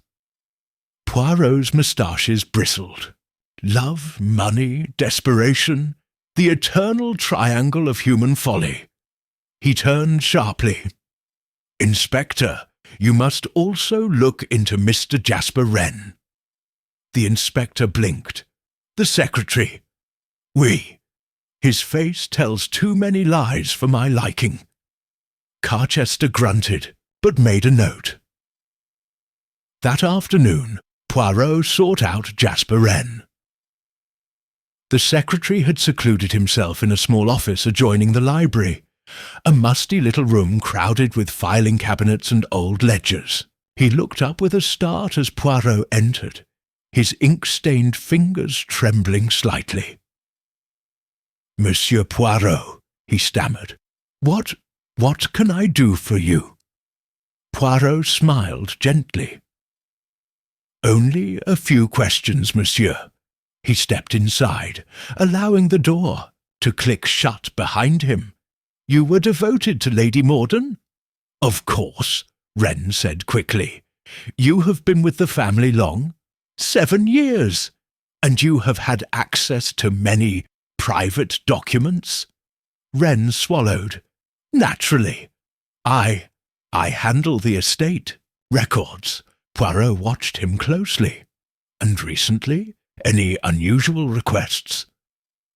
Poirot's moustaches bristled. Love, money, desperation, the eternal triangle of human folly. He turned sharply. "Inspector, you must also look into Mr. Jasper Wren." The inspector blinked. "The secretary." "Oui. His face tells too many lies for my liking." Carchester grunted, but made a note. That afternoon, Poirot sought out Jasper Wren. The secretary had secluded himself in a small office adjoining the library, a musty little room crowded with filing cabinets and old ledgers. He looked up with a start as Poirot entered, his ink-stained fingers trembling slightly. "Monsieur Poirot," he stammered, What can I do for you?" Poirot smiled gently. "Only a few questions, monsieur." He stepped inside, allowing the door to click shut behind him. "You were devoted to Lady Morden?" "Of course," Wren said quickly. "You have been with the family long?" 7 years. "And you have had access to many private documents?" Wren swallowed. "Naturally. I handle the estate. Records." Poirot watched him closely. "And recently? Any unusual requests?"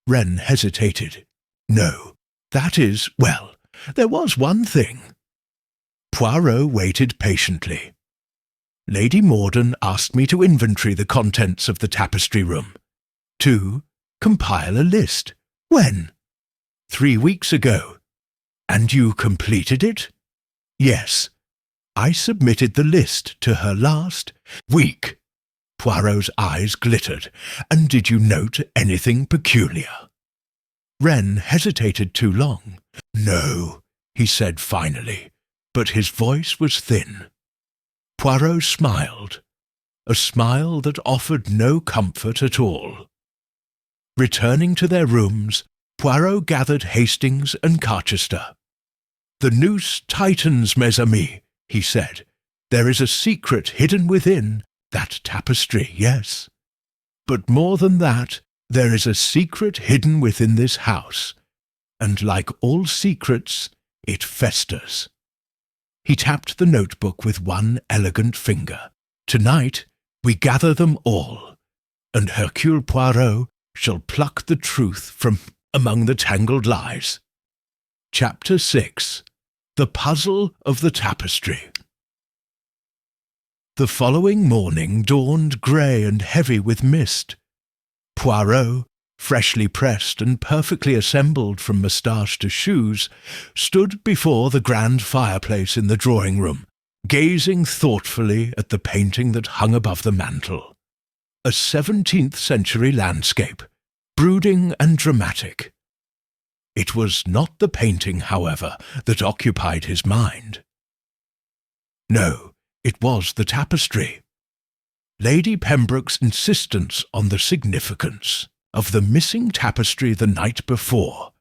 Wren hesitated. "No. That is, well, there was one thing." Poirot waited patiently. "Lady Morden asked me to inventory the contents of the tapestry room. To compile a list. When?" 3 weeks ago. "And you completed it?" "Yes. I submitted the list to her last week." Poirot's eyes glittered. "And did you note anything peculiar?" Wren hesitated too long. "No. he said finally, but his voice was thin. Poirot smiled, a smile that offered no comfort at all. Returning to their rooms, Poirot gathered Hastings and Carchester. "The noose tightens, mes amis," he said. "There is a secret hidden within that tapestry, yes. But more than that, there is a secret hidden within this house, and like all secrets, it festers." He tapped the notebook with one elegant finger. "Tonight we gather them all, and Hercule Poirot shall pluck the truth from among the tangled lies." Chapter 6. The Puzzle of the Tapestry. The following morning dawned grey and heavy with mist. Poirot, freshly pressed and perfectly assembled from moustache to shoes, stood before the grand fireplace in the drawing-room, gazing thoughtfully at the painting that hung above the mantel. A 17th-century landscape, brooding and dramatic. It was not the painting, however, that occupied his mind. No, it was the tapestry. Lady Pembroke's insistence on the significance of the missing tapestry the night before,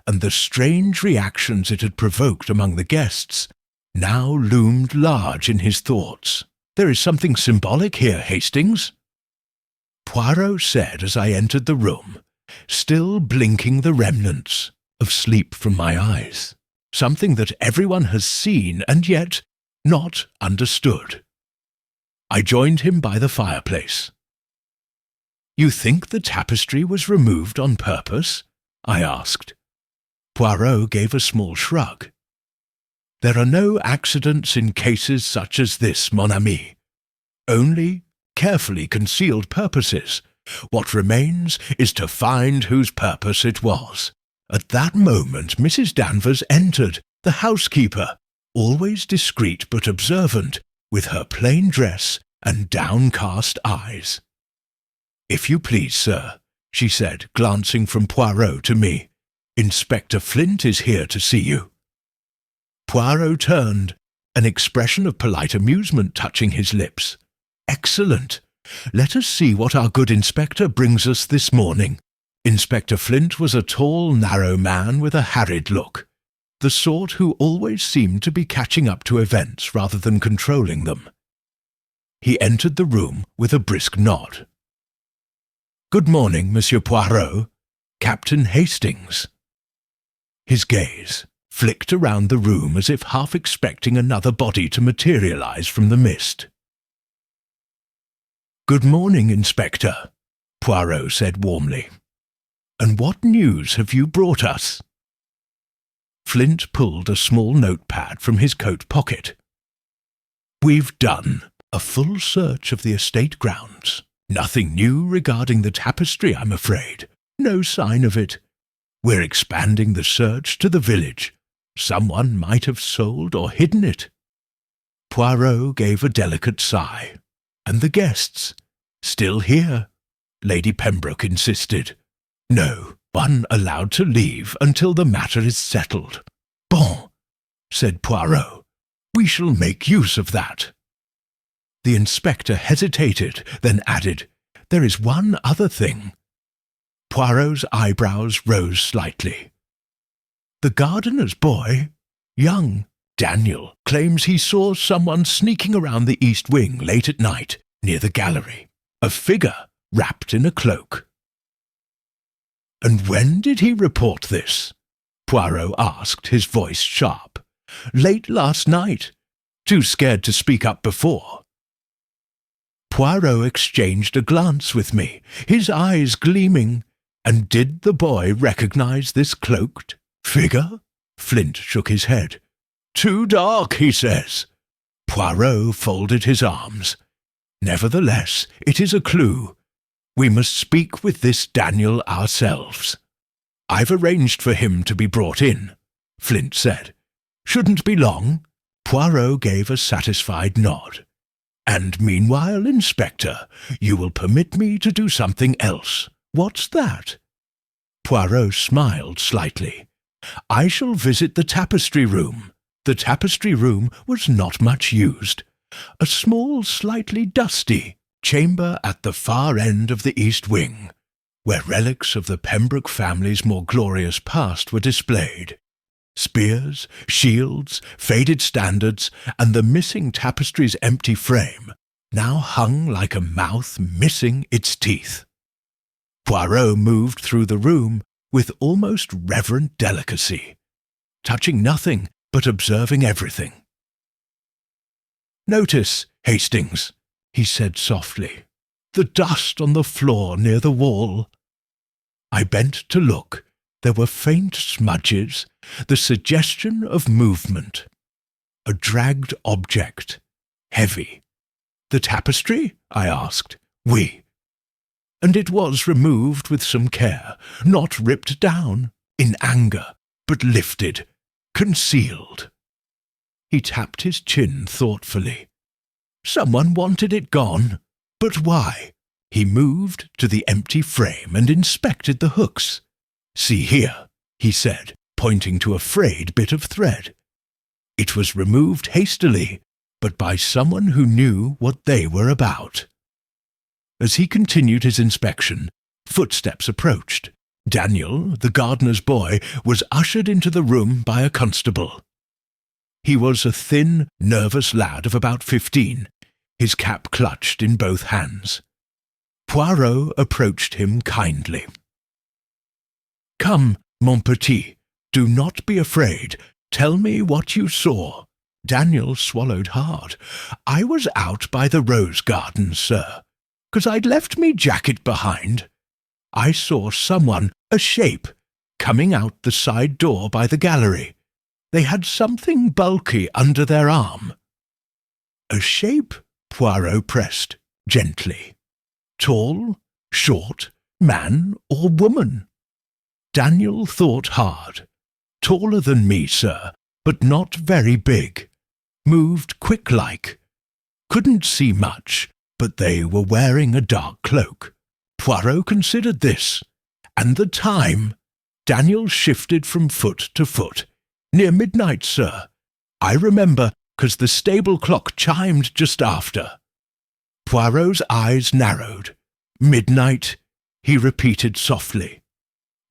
and the strange reactions it had provoked among the guests, now loomed large in his thoughts. "There is something symbolic here, Hastings," Poirot said as I entered the room, still blinking the remnants of sleep from my eyes. "Something that everyone has seen and yet not understood." I joined him by the fireplace. "You think the tapestry was removed on purpose?" I asked. Poirot gave a small shrug. "There are no accidents in cases such as this, mon ami. Only carefully concealed purposes. What remains is to find whose purpose it was." At that moment Mrs. Danvers entered, the housekeeper, always discreet but observant, with her plain dress and downcast eyes. "If you please, sir," she said, glancing from Poirot to me, "Inspector Flint is here to see you." Poirot turned, an expression of polite amusement touching his lips. "Excellent. Let us see what our good inspector brings us this morning." Inspector Flint was a tall, narrow man with a harried look, the sort who always seemed to be catching up to events rather than controlling them. He entered the room with a brisk nod. "Good morning, Monsieur Poirot. Captain Hastings." His gaze flicked around the room as if half expecting another body to materialize from the mist. "Good morning, Inspector," Poirot said warmly. "And what news have you brought us?" Flint pulled a small notepad from his coat pocket. "We've done a full search of the estate grounds. Nothing new regarding the tapestry, I'm afraid. No sign of it. We're expanding the search to the village. Someone might have sold or hidden it." Poirot gave a delicate sigh. "And the guests? Still here?" Lady Pembroke insisted. "No, one allowed to leave until the matter is settled." "Bon," said Poirot. "We shall make use of that." The inspector hesitated, then added, "There is one other thing." Poirot's eyebrows rose slightly. "The gardener's boy, young Daniel, claims he saw someone sneaking around the east wing late at night, near the gallery. A figure wrapped in a cloak." "And when did he report this?" Poirot asked, his voice sharp. "Late last night. Too scared to speak up before." Poirot exchanged a glance with me, his eyes gleaming. "And did the boy recognize this cloaked figure?" Flint shook his head. "Too dark, he says." Poirot folded his arms. "Nevertheless, it is a clue. We must speak with this Daniel ourselves." "I've arranged for him to be brought in," Flint said. "Shouldn't be long." Poirot gave a satisfied nod. "And meanwhile, Inspector, you will permit me to do something else." "What's that?" Poirot smiled slightly. I shall visit the tapestry room. The tapestry room was not much used. A small, slightly dusty chamber at the far end of the east wing, where relics of the Pembroke family's more glorious past were displayed. Spears, shields, faded standards, and the missing tapestry's empty frame now hung like a mouth missing its teeth. Poirot moved through the room with almost reverent delicacy, touching nothing but observing everything. "Notice, Hastings," he said softly, "the dust on the floor near the wall." I bent to look. There were faint smudges, the suggestion of movement. A dragged object, heavy. "The tapestry?" I asked. "Oui." "And it was removed with some care, not ripped down, in anger, but lifted, concealed." He tapped his chin thoughtfully. "Someone wanted it gone. But why?" He moved to the empty frame and inspected the hooks. "See here," he said, pointing to a frayed bit of thread. It was removed hastily, but by someone who knew what they were about. As he continued his inspection, footsteps approached. Daniel, the gardener's boy, was ushered into the room by a constable. He was a thin, nervous lad of about 15, his cap clutched in both hands. Poirot approached him kindly. "Come, mon petit, do not be afraid. Tell me what you saw." Daniel swallowed hard. "I was out by the rose garden, sir, 'cause I'd left me jacket behind. I saw someone, a shape, coming out the side door by the gallery. They had something bulky under their arm." "A shape?" Poirot pressed, gently. "Tall, short, man or woman?" Daniel thought hard. "Taller than me, sir, but not very big. Moved quick-like. Couldn't see much, but they were wearing a dark cloak." Poirot considered this, and the time. Daniel shifted from foot to foot. "Near midnight, sir. I remember, 'cause the stable clock chimed just after." Poirot's eyes narrowed. "Midnight," he repeated softly.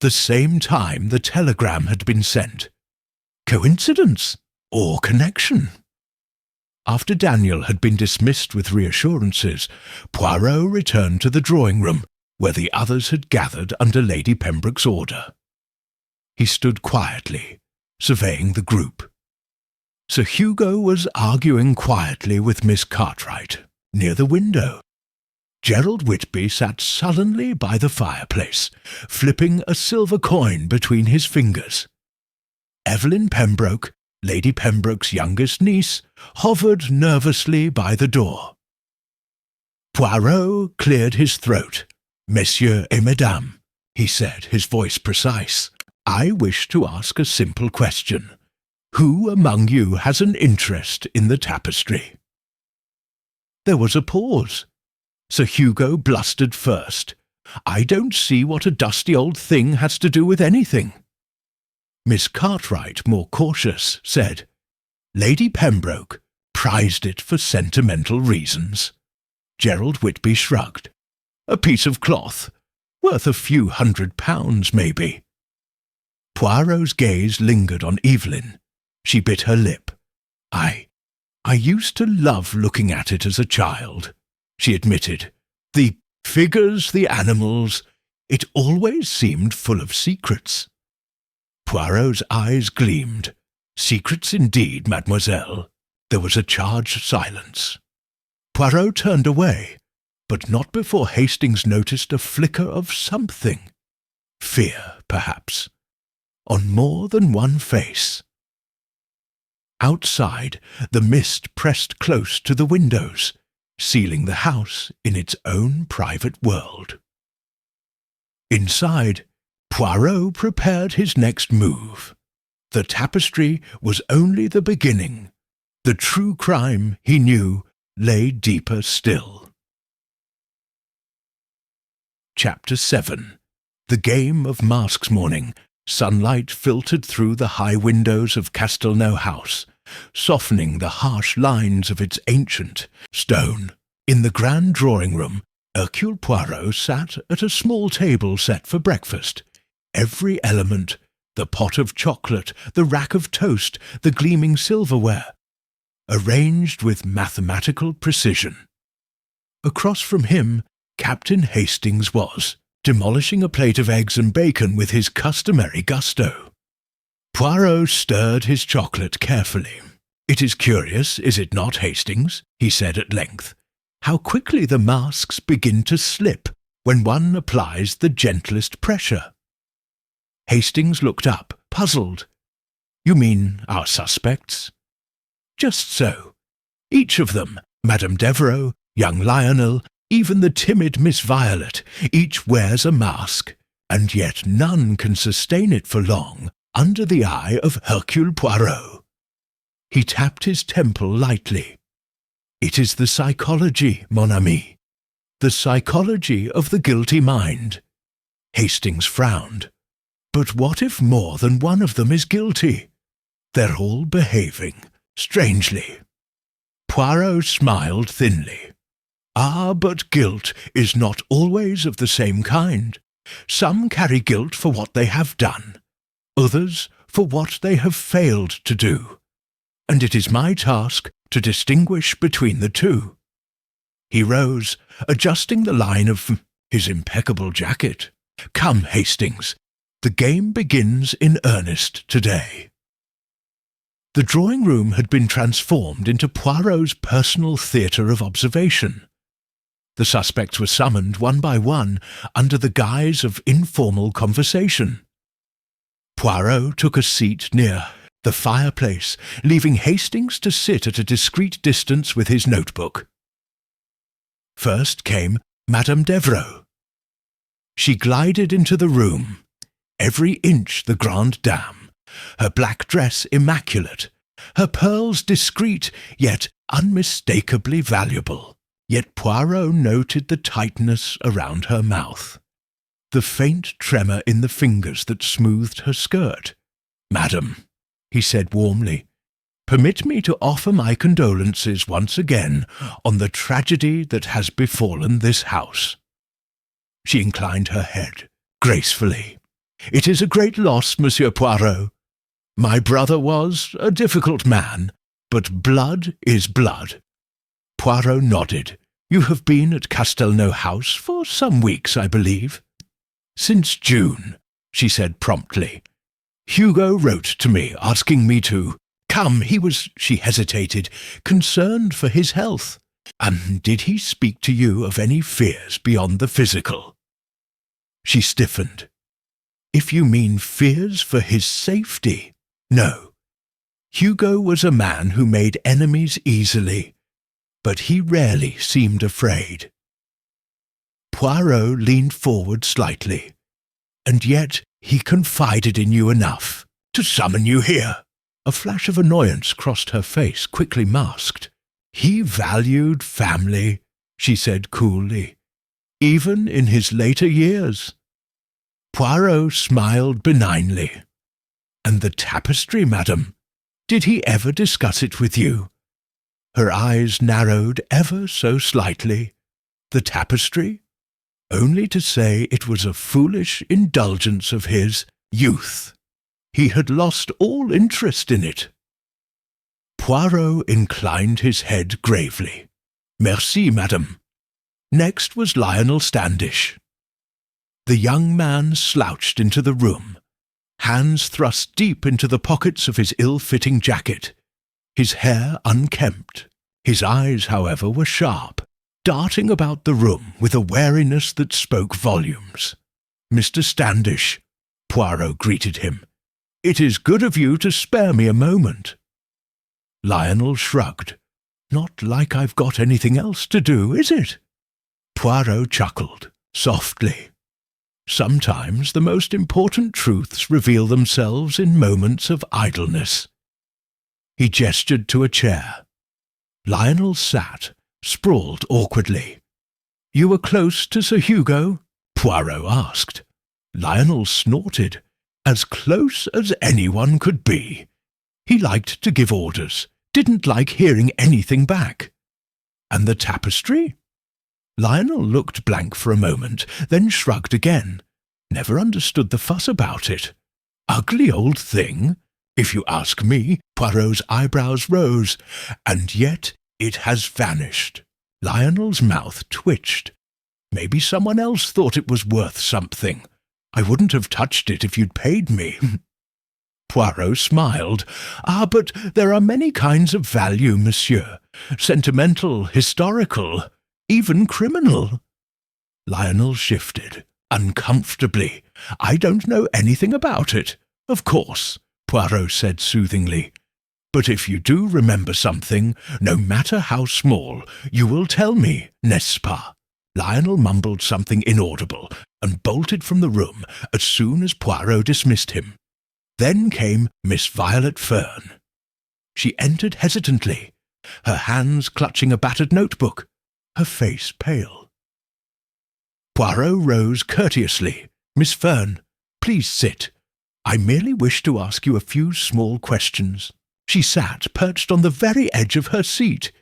"The same time the telegram had been sent. Coincidence or connection?" After Daniel had been dismissed with reassurances, Poirot returned to the drawing-room, where the others had gathered under Lady Pembroke's order. He stood quietly, surveying the group. Sir Hugo was arguing quietly with Miss Cartwright, near the window. Gerald Whitby sat sullenly by the fireplace, flipping a silver coin between his fingers. Evelyn Pembroke, Lady Pembroke's youngest niece, hovered nervously by the door. Poirot cleared his throat. "Messieurs et mesdames," he said, his voice precise, "I wish to ask a simple question. Who among you has an interest in the tapestry?" There was a pause. Sir Hugo blustered first. "I don't see what a dusty old thing has to do with anything." Miss Cartwright, more cautious, said, "Lady Pembroke prized it for sentimental reasons." Gerald Whitby shrugged. "A piece of cloth, worth a few £100, maybe." Poirot's gaze lingered on Evelyn. She bit her lip. I used to love looking at it as a child," she admitted. "The figures, the animals, it always seemed full of secrets." Poirot's eyes gleamed. "Secrets indeed, mademoiselle." There was a charged silence. Poirot turned away, but not before Hastings noticed a flicker of something. Fear, perhaps, on more than one face. Outside, the mist pressed close to the windows, sealing the house in its own private world. Inside, Poirot prepared his next move. The tapestry was only the beginning. The true crime, he knew, lay deeper still. Chapter 7. The Game of Masks Morning, Sunlight filtered through the high windows of Castelnau House, softening the harsh lines of its ancient stone. In the grand drawing-room, Hercule Poirot sat at a small table set for breakfast. Every element, the pot of chocolate, the rack of toast, the gleaming silverware, arranged with mathematical precision. Across from him, Captain Hastings was, demolishing a plate of eggs and bacon with his customary gusto. Poirot stirred his chocolate carefully. "It is curious, is it not, Hastings?" he said at length, "how quickly the masks begin to slip when one applies the gentlest pressure." Hastings looked up, puzzled. "You mean our suspects?" "Just so. Each of them, Madame Devereux, young Lionel, even the timid Miss Violet, each wears a mask, and yet none can sustain it for long under the eye of Hercule Poirot." He tapped his temple lightly. "It is the psychology, mon ami, the psychology of the guilty mind." Hastings frowned. "But what if more than one of them is guilty? They're all behaving strangely." Poirot smiled thinly. "Ah, but guilt is not always of the same kind. Some carry guilt for what they have done, others for what they have failed to do, and it is my task to distinguish between the two." He rose, adjusting the line of his impeccable jacket. "Come, Hastings, the game begins in earnest today." The drawing-room had been transformed into Poirot's personal theatre of observation. The suspects were summoned one by one under the guise of informal conversation. Poirot took a seat near the fireplace, leaving Hastings to sit at a discreet distance with his notebook. First came Madame Devereux. She glided into the room, every inch the grande dame, her black dress immaculate, her pearls discreet yet unmistakably valuable. Yet Poirot noted the tightness around her mouth, the faint tremor in the fingers that smoothed her skirt. "Madam," he said warmly, "permit me to offer my condolences once again on the tragedy that has befallen this house." She inclined her head gracefully. "It is a great loss, Monsieur Poirot. My brother was a difficult man, but blood is blood." Poirot nodded. "You have been at Castelnau House for some weeks, I believe." "Since June," she said promptly. "Hugo wrote to me asking me to come. He was," she hesitated, "concerned for his health." "Did he speak to you of any fears beyond the physical?" She stiffened. "If you mean fears for his safety, no. Hugo was a man who made enemies easily, but he rarely seemed afraid." Poirot leaned forward slightly. "And yet he confided in you enough to summon you here." A flash of annoyance crossed her face, quickly masked. "He valued family," she said coolly, "even in his later years." Poirot smiled benignly. "And the tapestry, madam? Did he ever discuss it with you?" Her eyes narrowed ever so slightly. "The tapestry?" "Only to say it was a foolish indulgence of his youth. He had lost all interest in it." Poirot inclined his head gravely. "Merci, madam." Next was Lionel Standish. The young man slouched into the room, hands thrust deep into the pockets of his ill-fitting jacket, his hair unkempt. His eyes, however, were sharp, darting about the room with a wariness that spoke volumes. "Mr. Standish," Poirot greeted him, "it is good of you to spare me a moment." Lionel shrugged. "Not like I've got anything else to do, is it?" Poirot chuckled, softly. "Sometimes the most important truths reveal themselves in moments of idleness." He gestured to a chair. Lionel sat, sprawled awkwardly. "You were close to Sir Hugo?" Poirot asked. Lionel snorted. As close as anyone could be. He liked to give orders, didn't like hearing anything back. And the tapestry? Lionel looked blank for a moment, then shrugged again. Never understood the fuss about it. Ugly old thing? If you ask me, Poirot's eyebrows rose, and yet it has vanished. Lionel's mouth twitched. Maybe someone else thought it was worth something. I wouldn't have touched it if you'd paid me. Poirot smiled. Ah, but there are many kinds of value, monsieur. Sentimental, historical, even criminal. Lionel shifted, uncomfortably. I don't know anything about it. Of course, Poirot said soothingly. But if you do remember something, no matter how small, you will tell me, n'est-ce pas? Lionel mumbled something inaudible and bolted from the room as soon as Poirot dismissed him. Then came Miss Violet Fern. She entered hesitantly, her hands clutching a battered notebook, her face pale. Poirot rose courteously. Miss Fern, please sit. I merely wish to ask you a few small questions. She sat perched on the very edge of her seat.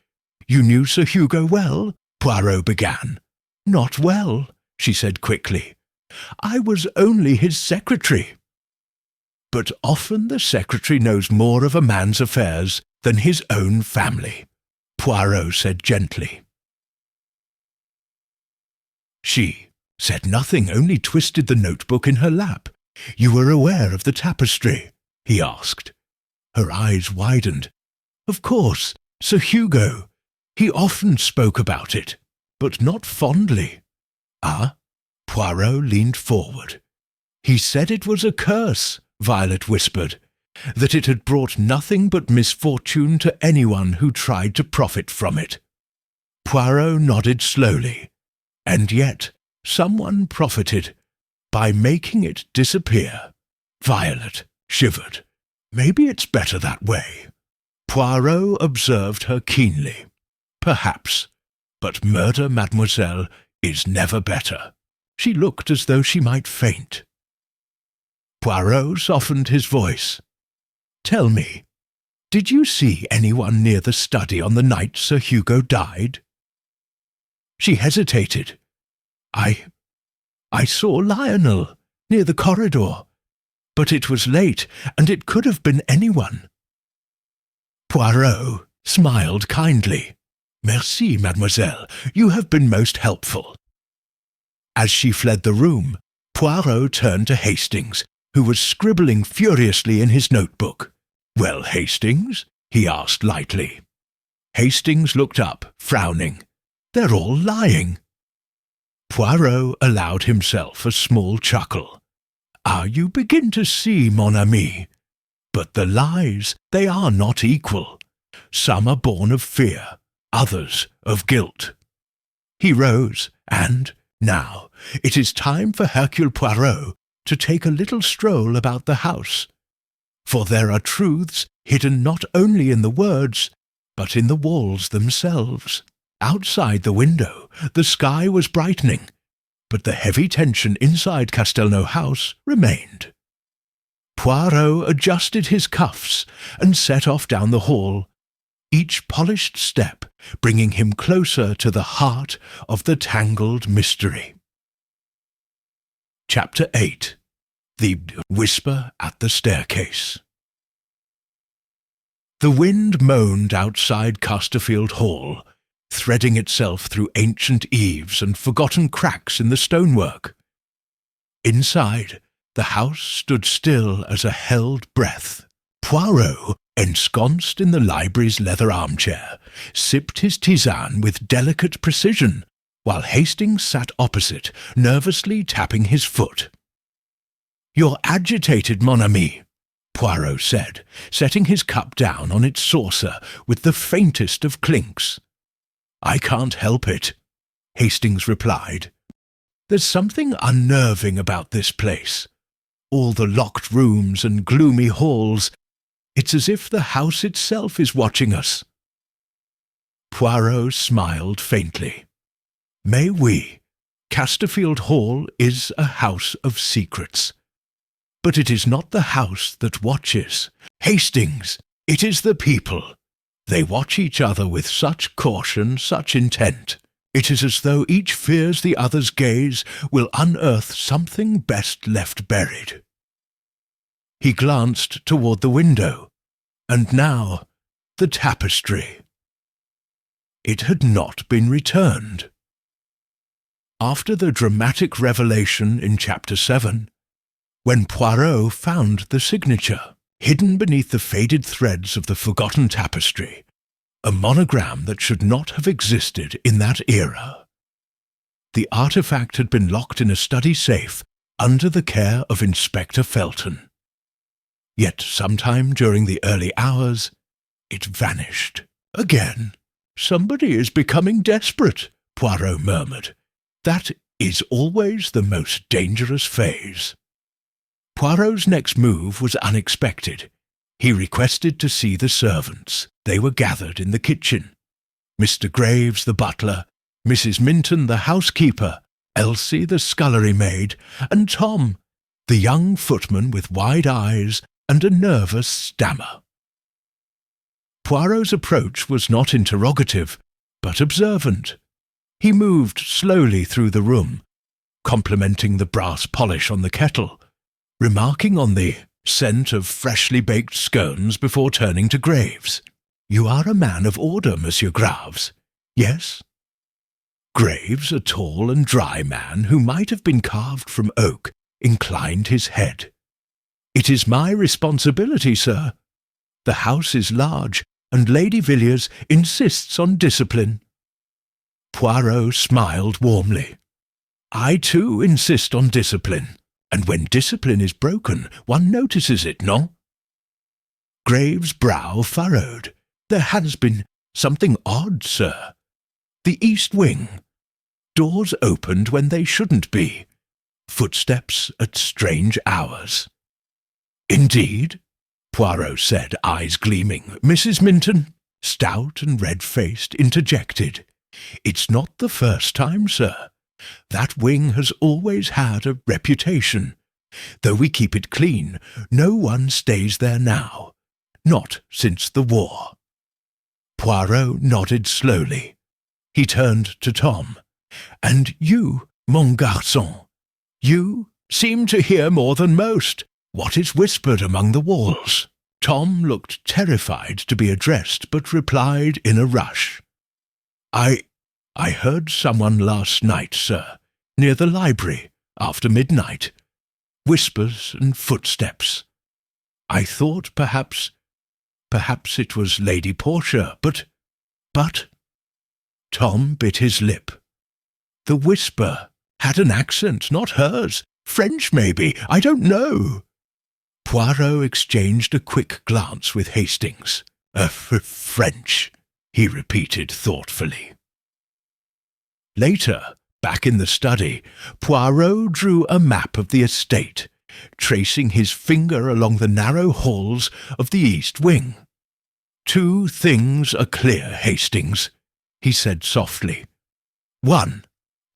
You knew Sir Hugo well? Poirot began. Not well, she said quickly. I was only his secretary. But often the secretary knows more of a man's affairs than his own family, Poirot said gently. She said nothing, only twisted the notebook in her lap. You were aware of the tapestry? He asked. Her eyes widened. Of course, Sir Hugo. He often spoke about it, but not fondly. Ah? Poirot leaned forward. He said it was a curse, Violet whispered, that it had brought nothing but misfortune to anyone who tried to profit from it. Poirot nodded slowly. And yet, someone profited by making it disappear. Violet shivered. Maybe it's better that way. Poirot observed her keenly. Perhaps, but murder, mademoiselle, is never better. She looked as though she might faint. Poirot softened his voice. Tell me, did you see anyone near the study on the night Sir Hugo died? She hesitated. I saw Lionel near the corridor, but it was late, and it could have been anyone. Poirot smiled kindly. Merci, mademoiselle. You have been most helpful. As she fled the room, Poirot turned to Hastings, who was scribbling furiously in his notebook. Well, Hastings? He asked lightly. Hastings looked up, frowning. They're all lying. Poirot allowed himself a small chuckle. Ah, you begin to see, mon ami. But the lies, they are not equal. Some are born of fear, others of guilt. He rose, and, now, it is time for Hercule Poirot to take a little stroll about the house. For there are truths hidden not only in the words, but in the walls themselves. Outside the window, the sky was brightening, but the heavy tension inside Castelnau House remained. Poirot adjusted his cuffs and set off down the hall, each polished step bringing him closer to the heart of the tangled mystery. Chapter 8. The Whisper at the Staircase. The wind moaned outside Casterfield Hall, threading itself through ancient eaves and forgotten cracks in the stonework. Inside, the house stood still as a held breath. Poirot, ensconced in the library's leather armchair, sipped his tisane with delicate precision, while Hastings sat opposite, nervously tapping his foot. "You're agitated, mon ami," Poirot said, setting his cup down on its saucer with the faintest of clinks. "I can't help it," Hastings replied. "There's something unnerving about this place. All the locked rooms and gloomy halls. It's as if the house itself is watching us." Poirot smiled faintly. "Mais oui, Casterfield Hall is a house of secrets. But it is not the house that watches. Hastings, it is the people. They watch each other with such caution, such intent. It is as though each fears the other's gaze will unearth something best left buried. He glanced toward the window, and now the tapestry. It had not been returned. After the dramatic revelation in Chapter 7, when Poirot found the signature, hidden beneath the faded threads of the forgotten tapestry, a monogram that should not have existed in that era. The artifact had been locked in a study safe under the care of Inspector Felton. Yet sometime during the early hours, it vanished. Again. "Somebody is becoming desperate," Poirot murmured. "That is always the most dangerous phase." Poirot's next move was unexpected. He requested to see the servants. They were gathered in the kitchen. Mr. Graves, the butler, Mrs. Minton, the housekeeper, Elsie, the scullery maid, and Tom, the young footman with wide eyes and a nervous stammer. Poirot's approach was not interrogative, but observant. He moved slowly through the room, complimenting the brass polish on the kettle, remarking on the scent of freshly baked scones before turning to Graves. "You are a man of order, Monsieur Graves." "Yes?" Graves, a tall and dry man who might have been carved from oak, inclined his head. "It is my responsibility, sir. The house is large, and Lady Villiers insists on discipline." Poirot smiled warmly. "I too insist on discipline, and when discipline is broken, one notices it, no?" Graves' brow furrowed. "There has been something odd, sir. The east wing. Doors opened when they shouldn't be. Footsteps at strange hours." "Indeed?" Poirot said, eyes gleaming. Mrs. Minton, stout and red-faced, interjected. "It's not the first time, sir. That wing has always had a reputation. Though we keep it clean, no one stays there now. Not since the war." Poirot nodded slowly. He turned to Tom. "And you, mon garçon, you seem to hear more than most. What is whispered among the walls?" Tom looked terrified to be addressed, but replied in a rush. I heard someone last night, sir, near the library, after midnight. Whispers and footsteps. I thought perhaps it was Lady Portia, but... Tom bit his lip. The whisper had an accent, not hers. French, maybe, I don't know. Poirot exchanged a quick glance with Hastings. French, he repeated thoughtfully. Later, back in the study, Poirot drew a map of the estate, tracing his finger along the narrow halls of the east wing. "Two things are clear, Hastings," he said softly. "One,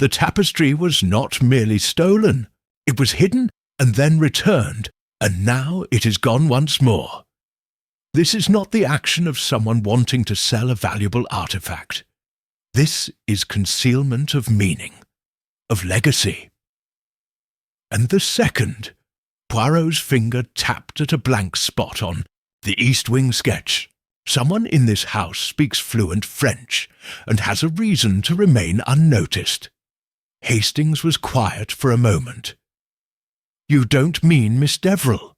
the tapestry was not merely stolen. It was hidden and then returned, and now it is gone once more. This is not the action of someone wanting to sell a valuable artifact. This is concealment of meaning, of legacy. And the second," Poirot's finger tapped at a blank spot on the East Wing sketch. "Someone in this house speaks fluent French and has a reason to remain unnoticed." Hastings was quiet for a moment. "You don't mean Miss Deverill?"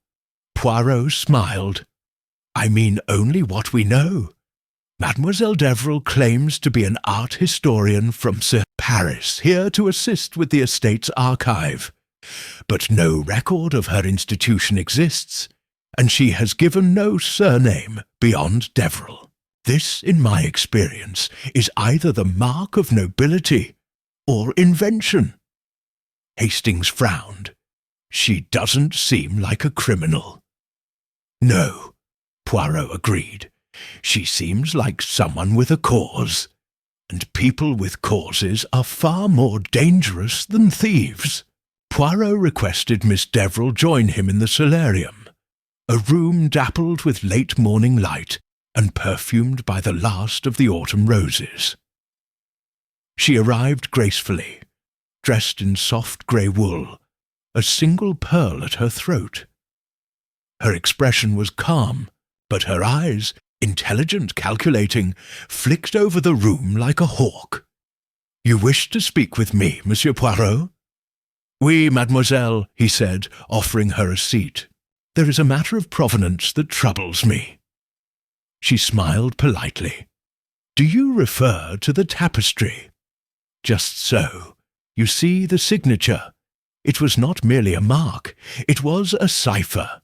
Poirot smiled. "I mean only what we know. Mademoiselle Deverill claims to be an art historian from Paris, here to assist with the estate's archive. But no record of her institution exists, and she has given no surname beyond Deverill. This, in my experience, is either the mark of nobility or invention." Hastings frowned. "She doesn't seem like a criminal." "No," Poirot agreed. "She seems like someone with a cause, and people with causes are far more dangerous than thieves." Poirot requested Miss Deverell join him in the solarium, a room dappled with late morning light and perfumed by the last of the autumn roses. She arrived gracefully, dressed in soft grey wool, a single pearl at her throat. Her expression was calm, but her eyes, intelligent, calculating, flicked over the room like a hawk. "You wish to speak with me, Monsieur Poirot?" "Oui, mademoiselle," he said, offering her a seat. "There is a matter of provenance that troubles me." She smiled politely. "Do you refer to the tapestry?" "Just so. You see the signature. It was not merely a mark, it was a cipher.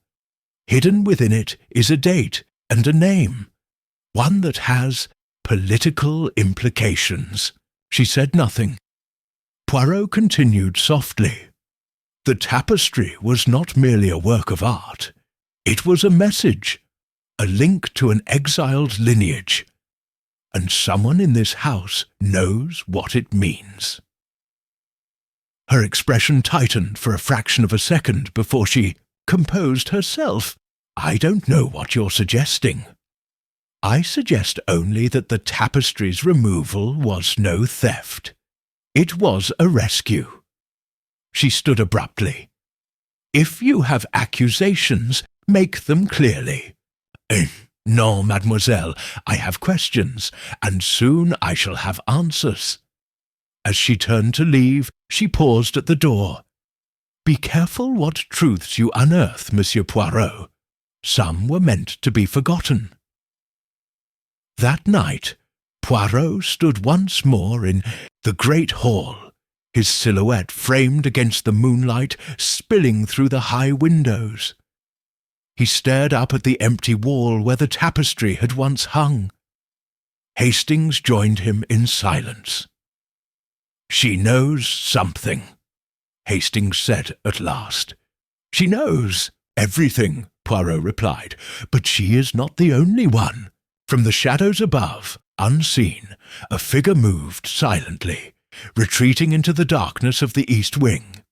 Hidden within it is a date and a name, one that has political implications." She said nothing. Poirot continued softly. "The tapestry was not merely a work of art. It was a message, a link to an exiled lineage, and someone in this house knows what it means." Her expression tightened for a fraction of a second before she composed herself. "I don't know what you're suggesting." "I suggest only that the tapestry's removal was no theft. It was a rescue." She stood abruptly. "If you have accusations, make them clearly." "Non, mademoiselle, I have questions, and soon I shall have answers." As she turned to leave, she paused at the door. "Be careful what truths you unearth, Monsieur Poirot. Some were meant to be forgotten." That night, Poirot stood once more in the great hall, his silhouette framed against the moonlight spilling through the high windows. He stared up at the empty wall where the tapestry had once hung. Hastings joined him in silence. "She knows something," Hastings said at last. "She knows everything," Poirot replied, "but she is not the only one." From the shadows above, unseen, a figure moved silently, retreating into the darkness of the east wing.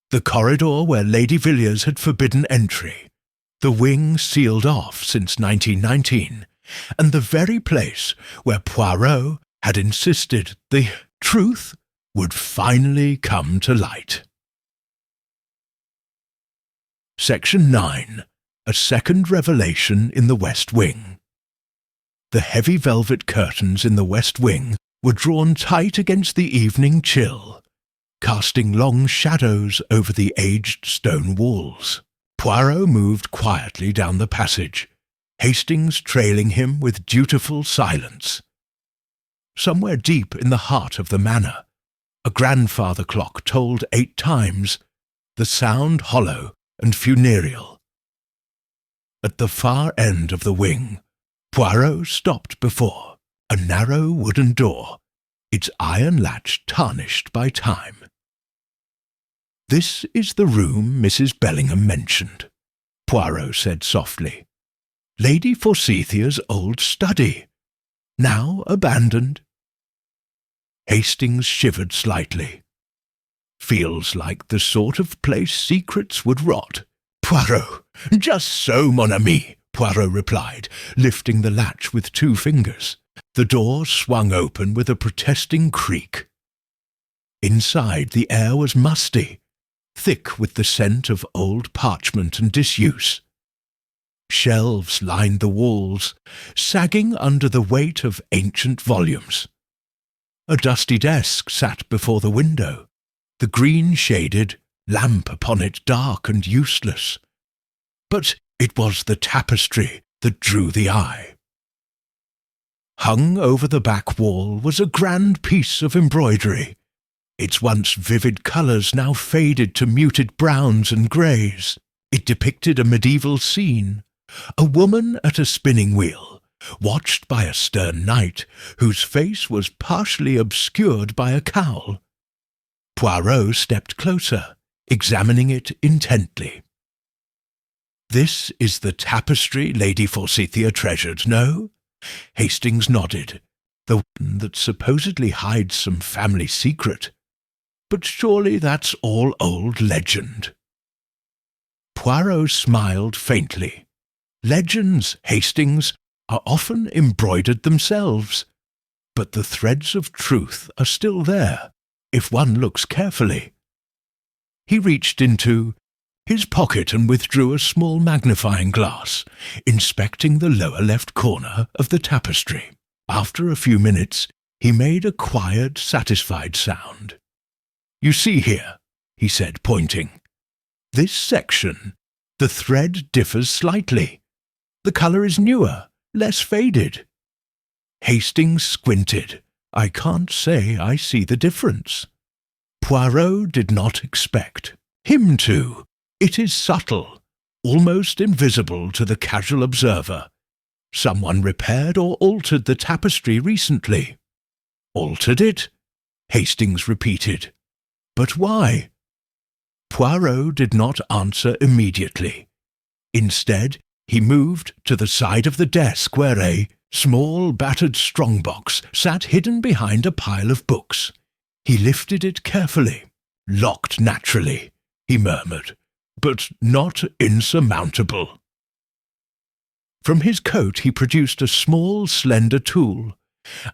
The corridor where Lady Villiers had forbidden entry, the wing sealed off since 1919, and the very place where Poirot had insisted the truth would finally come to light. Section 9. A second revelation in the West Wing. The heavy velvet curtains in the West Wing were drawn tight against the evening chill, casting long shadows over the aged stone walls. Poirot moved quietly down the passage, Hastings trailing him with dutiful silence. Somewhere deep in the heart of the manor, a grandfather clock tolled 8 times, the sound hollow and funereal. At the far end of the wing, Poirot stopped before a narrow wooden door, its iron latch tarnished by time. "This is the room Mrs. Bellingham mentioned," Poirot said softly. "Lady Forsythia's old study, now abandoned." Hastings shivered slightly. "Feels like the sort of place secrets would rot." "Poirot, just so, mon ami," Poirot replied, lifting the latch with 2 fingers. The door swung open with a protesting creak. Inside, the air was musty, thick with the scent of old parchment and disuse. Shelves lined the walls, sagging under the weight of ancient volumes. A dusty desk sat before the window, the green-shaded lamp upon it dark and useless. But it was the tapestry that drew the eye. Hung over the back wall was a grand piece of embroidery, its once vivid colours now faded to muted browns and greys. It depicted a medieval scene, a woman at a spinning wheel, watched by a stern knight whose face was partially obscured by a cowl. Poirot stepped closer, examining it intently. "This is the tapestry Lady Forsythia treasured, no?" Hastings nodded. "The one that supposedly hides some family secret." but surely that's all old legend." Poirot smiled faintly. "Legends, Hastings, are often embroidered themselves, but the threads of truth are still there, if one looks carefully." He reached into his pocket and withdrew a small magnifying glass, inspecting the lower left corner of the tapestry. After a few minutes, he made a quiet, satisfied sound. "You see here," he said, pointing. "This section, the thread differs slightly. The colour is newer, less faded." Hastings squinted. "I can't say I see the difference." Poirot did not expect him to. It is subtle, almost invisible to the casual observer. Someone repaired or altered the tapestry recently. "Altered it?" Hastings repeated. "But why?" Poirot did not answer immediately. Instead, he moved to the side of the desk where a small, battered strongbox sat hidden behind a pile of books. He lifted it carefully. "Locked naturally," he murmured, "but not insurmountable." From his coat he produced a small, slender tool,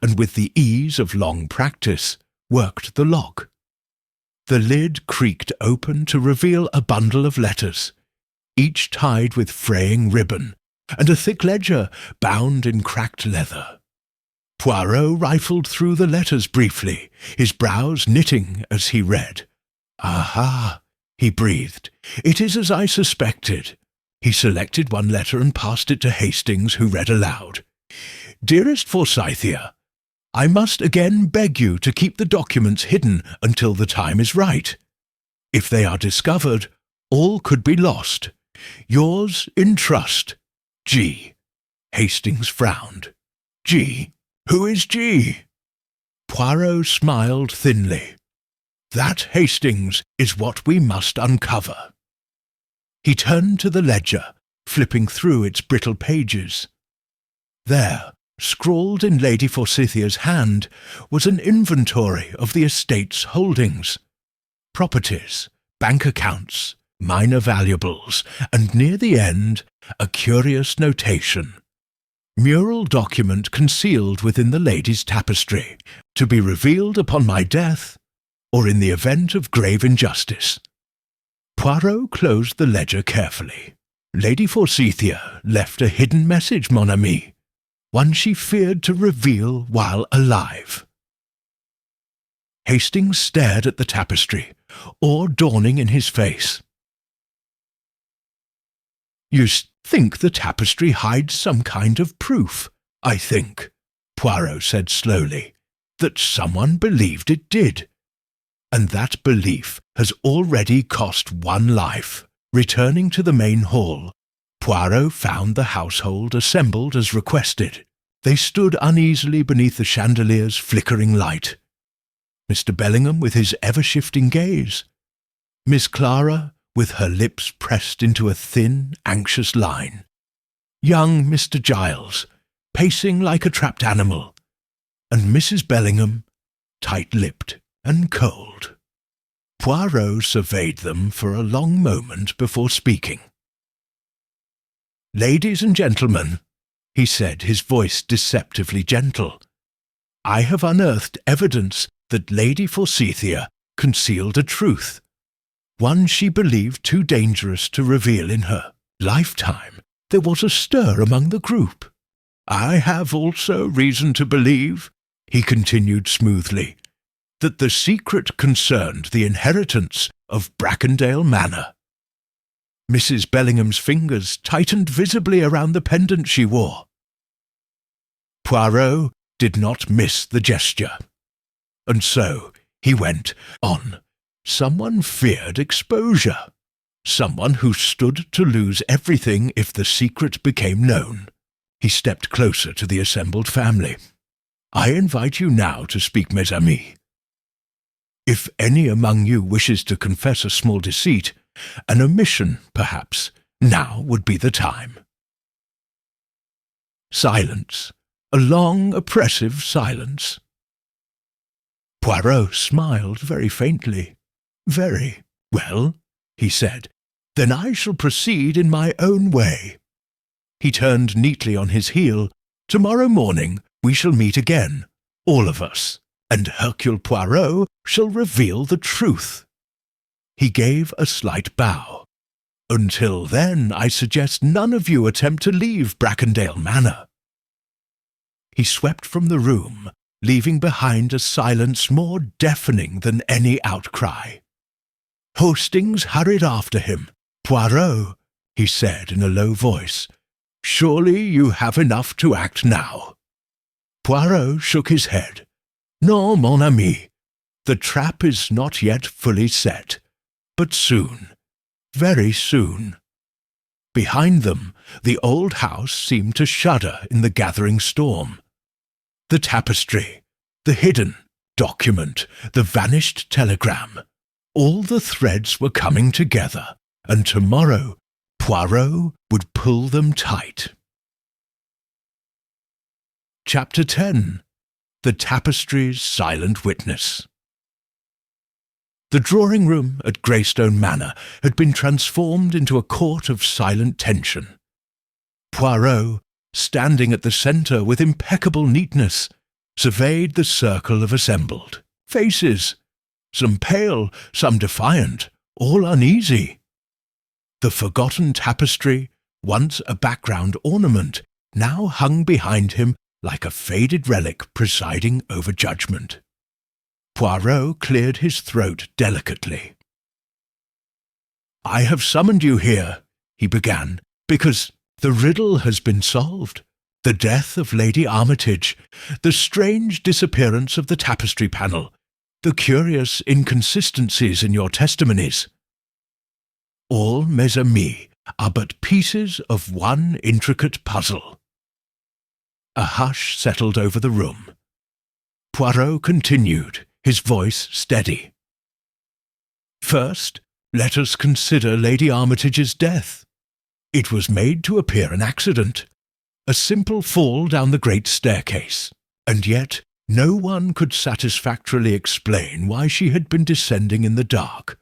and with the ease of long practice, worked the lock. The lid creaked open to reveal a bundle of letters, each tied with fraying ribbon, and a thick ledger bound in cracked leather. Poirot rifled through the letters briefly, his brows knitting as he read. "Aha!" he breathed. "It is as I suspected." He selected one letter and passed it to Hastings, who read aloud. "Dearest Forsythia, I must again beg you to keep the documents hidden until the time is right. If they are discovered, all could be lost. Yours in trust, G." Hastings frowned. "G? Who is G?" Poirot smiled thinly. "That, Hastings, is what we must uncover." He turned to the ledger, flipping through its brittle pages. There, scrawled in Lady Forsythia's hand, was an inventory of the estate's holdings. Properties, bank accounts, minor valuables, and near the end, a curious notation. "Mural document concealed within the lady's tapestry, to be revealed upon my death, or in the event of grave injustice." Poirot closed the ledger carefully. "Lady Forsythia left a hidden message, mon ami, one she feared to reveal while alive." Hastings stared at the tapestry, awe dawning in his face. "You think the tapestry hides some kind of proof, I think," Poirot said slowly, "that someone believed it did. And that belief has already cost one life." Returning to the main hall, Poirot found the household assembled as requested. They stood uneasily beneath the chandelier's flickering light. Mr. Bellingham with his ever-shifting gaze. Miss Clara with her lips pressed into a thin, anxious line. Young Mr. Giles, pacing like a trapped animal. And Mrs. Bellingham, tight-lipped and cold. Poirot surveyed them for a long moment before speaking. "Ladies and gentlemen," he said, his voice deceptively gentle, "I have unearthed evidence that Lady Forsythia concealed a truth, one she believed too dangerous to reveal in her lifetime. There was a stir among the group. I have also reason to believe," he continued smoothly, "that the secret concerned the inheritance of Brackendale Manor." Mrs. Bellingham's fingers tightened visibly around the pendant she wore. Poirot did not miss the gesture. And so he went on. Someone feared exposure. Someone who stood to lose everything if the secret became known. He stepped closer to the assembled family. "I invite you now to speak, mes amis. If any among you wishes to confess a small deceit, an omission, perhaps, now would be the time." Silence. A long, oppressive silence. Poirot smiled very faintly. "Very well," he said. "Then I shall proceed in my own way." He turned neatly on his heel. "Tomorrow morning we shall meet again, all of us, and Hercule Poirot shall reveal the truth." He gave a slight bow. "Until then, I suggest none of you attempt to leave Bracondale Manor." He swept from the room, leaving behind a silence more deafening than any outcry. Hastings hurried after him. "Poirot," he said in a low voice, "surely you have enough to act now." Poirot shook his head. "Non, mon ami, the trap is not yet fully set, but soon, very soon." Behind them, the old house seemed to shudder in the gathering storm. The tapestry, the hidden document, the vanished telegram, all the threads were coming together, and tomorrow Poirot would pull them tight. Chapter 10. The Tapestry's Silent Witness. The drawing-room at Greystone Manor had been transformed into a court of silent tension. Poirot, standing at the centre with impeccable neatness, surveyed the circle of assembled faces, some pale, some defiant, all uneasy. The forgotten tapestry, once a background ornament, now hung behind him like a faded relic presiding over judgment. Poirot cleared his throat delicately. "I have summoned you here," he began, "because the riddle has been solved. The death of Lady Armitage, the strange disappearance of the tapestry panel, the curious inconsistencies in your testimonies. All, mes amis, are but pieces of one intricate puzzle." A hush settled over the room. Poirot continued, his voice steady. "First, let us consider Lady Armitage's death. It was made to appear an accident, a simple fall down the great staircase, and yet no one could satisfactorily explain why she had been descending in the dark,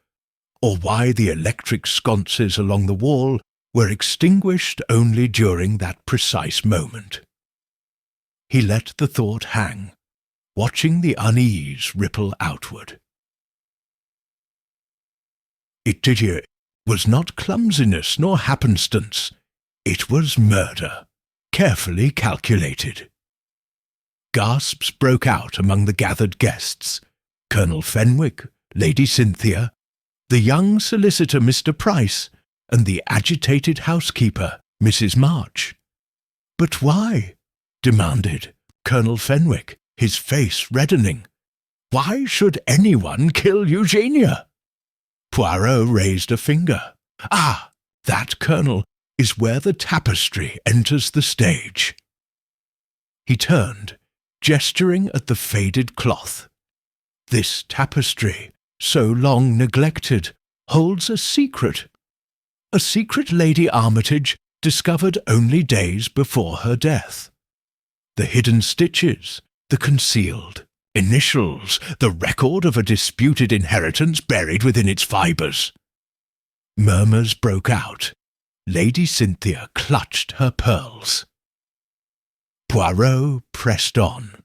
or why the electric sconces along the wall were extinguished only during that precise moment." He let the thought hang, watching the unease ripple outward. It was not clumsiness nor happenstance. It was murder, carefully calculated. Gasps broke out among the gathered guests. Colonel Fenwick, Lady Cynthia, the young solicitor Mr. Price, and the agitated housekeeper, Mrs. March. "But why?" demanded Colonel Fenwick, his face reddening. "Why should anyone kill Eugenia?" Poirot raised a finger. "Ah, that, Colonel, is where the tapestry enters the stage." He turned, gesturing at the faded cloth. "This tapestry, so long neglected, holds a secret Lady Armitage discovered only days before her death. The hidden stitches, the concealed initials, the record of a disputed inheritance buried within its fibres." Murmurs broke out. Lady Cynthia clutched her pearls. Poirot pressed on.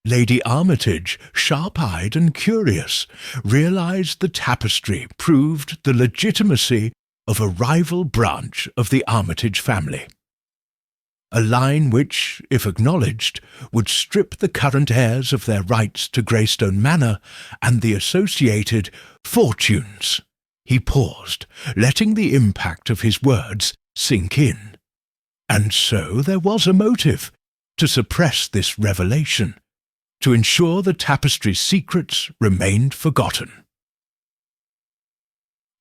Lady Armitage, sharp-eyed and curious, realized the tapestry proved the legitimacy of a rival branch of the Armitage family. A line which, if acknowledged, would strip the current heirs of their rights to Greystone Manor and the associated fortunes. He paused, letting the impact of his words sink in. And so there was a motive to suppress this revelation, to ensure the tapestry's secrets remained forgotten.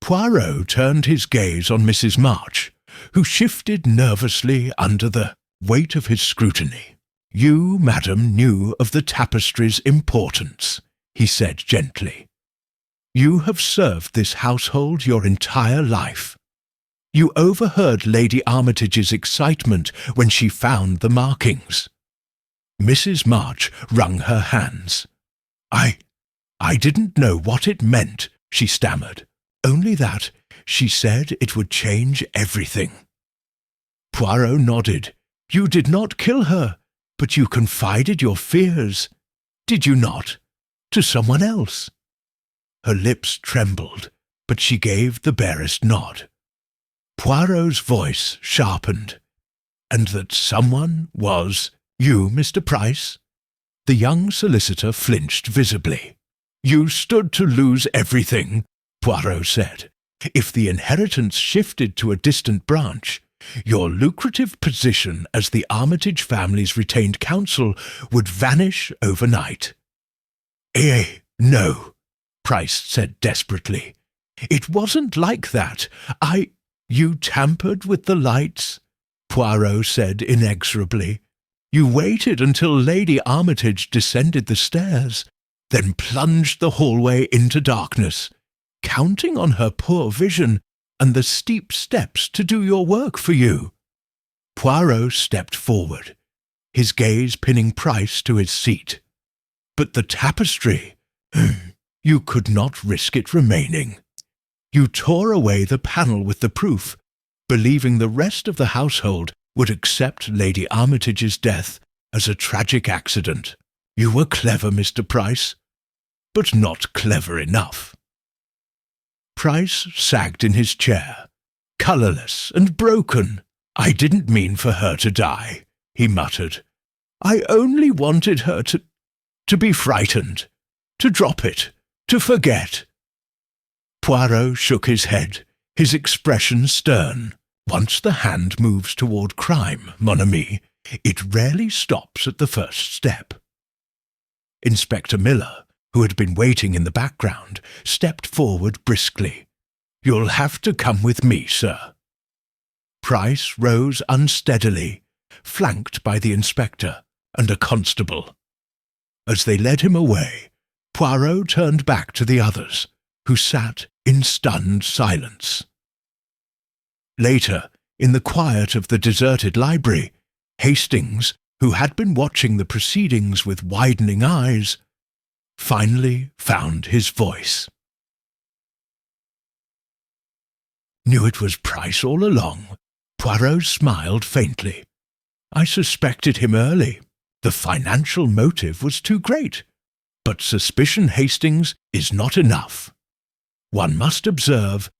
Poirot turned his gaze on Mrs. March, who shifted nervously under the weight of his scrutiny. "You, madam, knew of the tapestry's importance," he said gently. "You have served this household your entire life. You overheard Lady Armitage's excitement when she found the markings." Mrs. March wrung her hands. I didn't know what it meant, she stammered. Only that she said it would change everything. Poirot nodded. You did not kill her, but you confided your fears, did you not, to someone else? Her lips trembled, but she gave the barest nod. Poirot's voice sharpened. And that someone was you, Mr. Price? The young solicitor flinched visibly. You stood to lose everything, Poirot said. If the inheritance shifted to a distant branch, your lucrative position as the Armitage family's retained counsel would vanish overnight. No, Price said desperately. It wasn't like that. You tampered with the lights, Poirot said inexorably. You waited until Lady Armitage descended the stairs, then plunged the hallway into darkness, counting on her poor vision and the steep steps to do your work for you. Poirot stepped forward, his gaze pinning Price to his seat. But the tapestry, you could not risk it remaining. You tore away the panel with the proof, believing the rest of the household would accept Lady Armitage's death as a tragic accident. You were clever, Mr. Price, but not clever enough. Price sagged in his chair, colourless and broken. I didn't mean for her to die, he muttered. I only wanted her to be frightened, to drop it, to forget. Poirot shook his head, his expression stern. Once the hand moves toward crime, mon ami, it rarely stops at the first step. Inspector Miller, who had been waiting in the background, stepped forward briskly. You'll have to come with me, sir. Price rose unsteadily, flanked by the inspector and a constable. As they led him away, Poirot turned back to the others, who sat in stunned silence. Later, in the quiet of the deserted library, Hastings, who had been watching the proceedings with widening eyes, finally found his voice. Knew it was Price all along. Poirot smiled faintly. I suspected him early. The financial motive was too great. But suspicion, Hastings, is not enough. One must observe,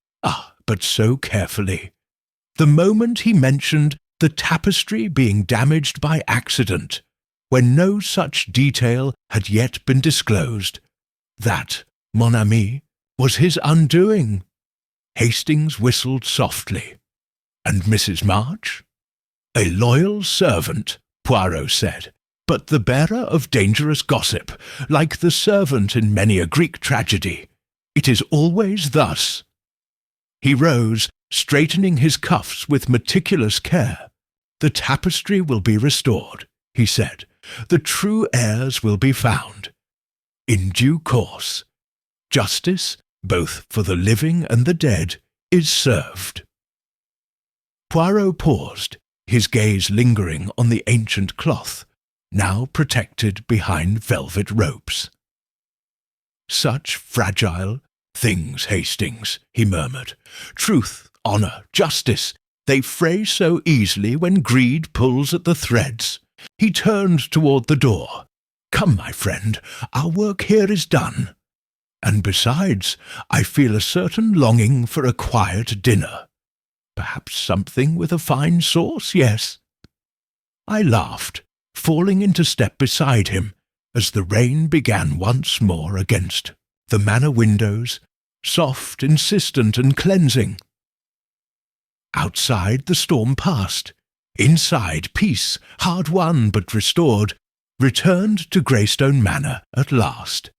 but so carefully. The moment he mentioned the tapestry being damaged by accident, when no such detail had yet been disclosed, that, mon ami, was his undoing. Hastings whistled softly. And Mrs. March? A loyal servant, Poirot said, but the bearer of dangerous gossip, like the servant in many a Greek tragedy. It is always thus. He rose, straightening his cuffs with meticulous care. The tapestry will be restored, he said. The true heirs will be found. In due course, justice, both for the living and the dead, is served. Poirot paused, his gaze lingering on the ancient cloth, now protected behind velvet ropes. Such fragile things, Hastings, he murmured. Truth, honour, justice, they fray so easily when greed pulls at the threads. He turned toward the door. Come, my friend, our work here is done. And besides, I feel a certain longing for a quiet dinner. Perhaps something with a fine sauce, yes. I laughed, falling into step beside him, as the rain began once more against the manor windows, soft, insistent, and cleansing. Outside the storm passed. Inside, peace, hard won but restored, returned to Greystone Manor at last.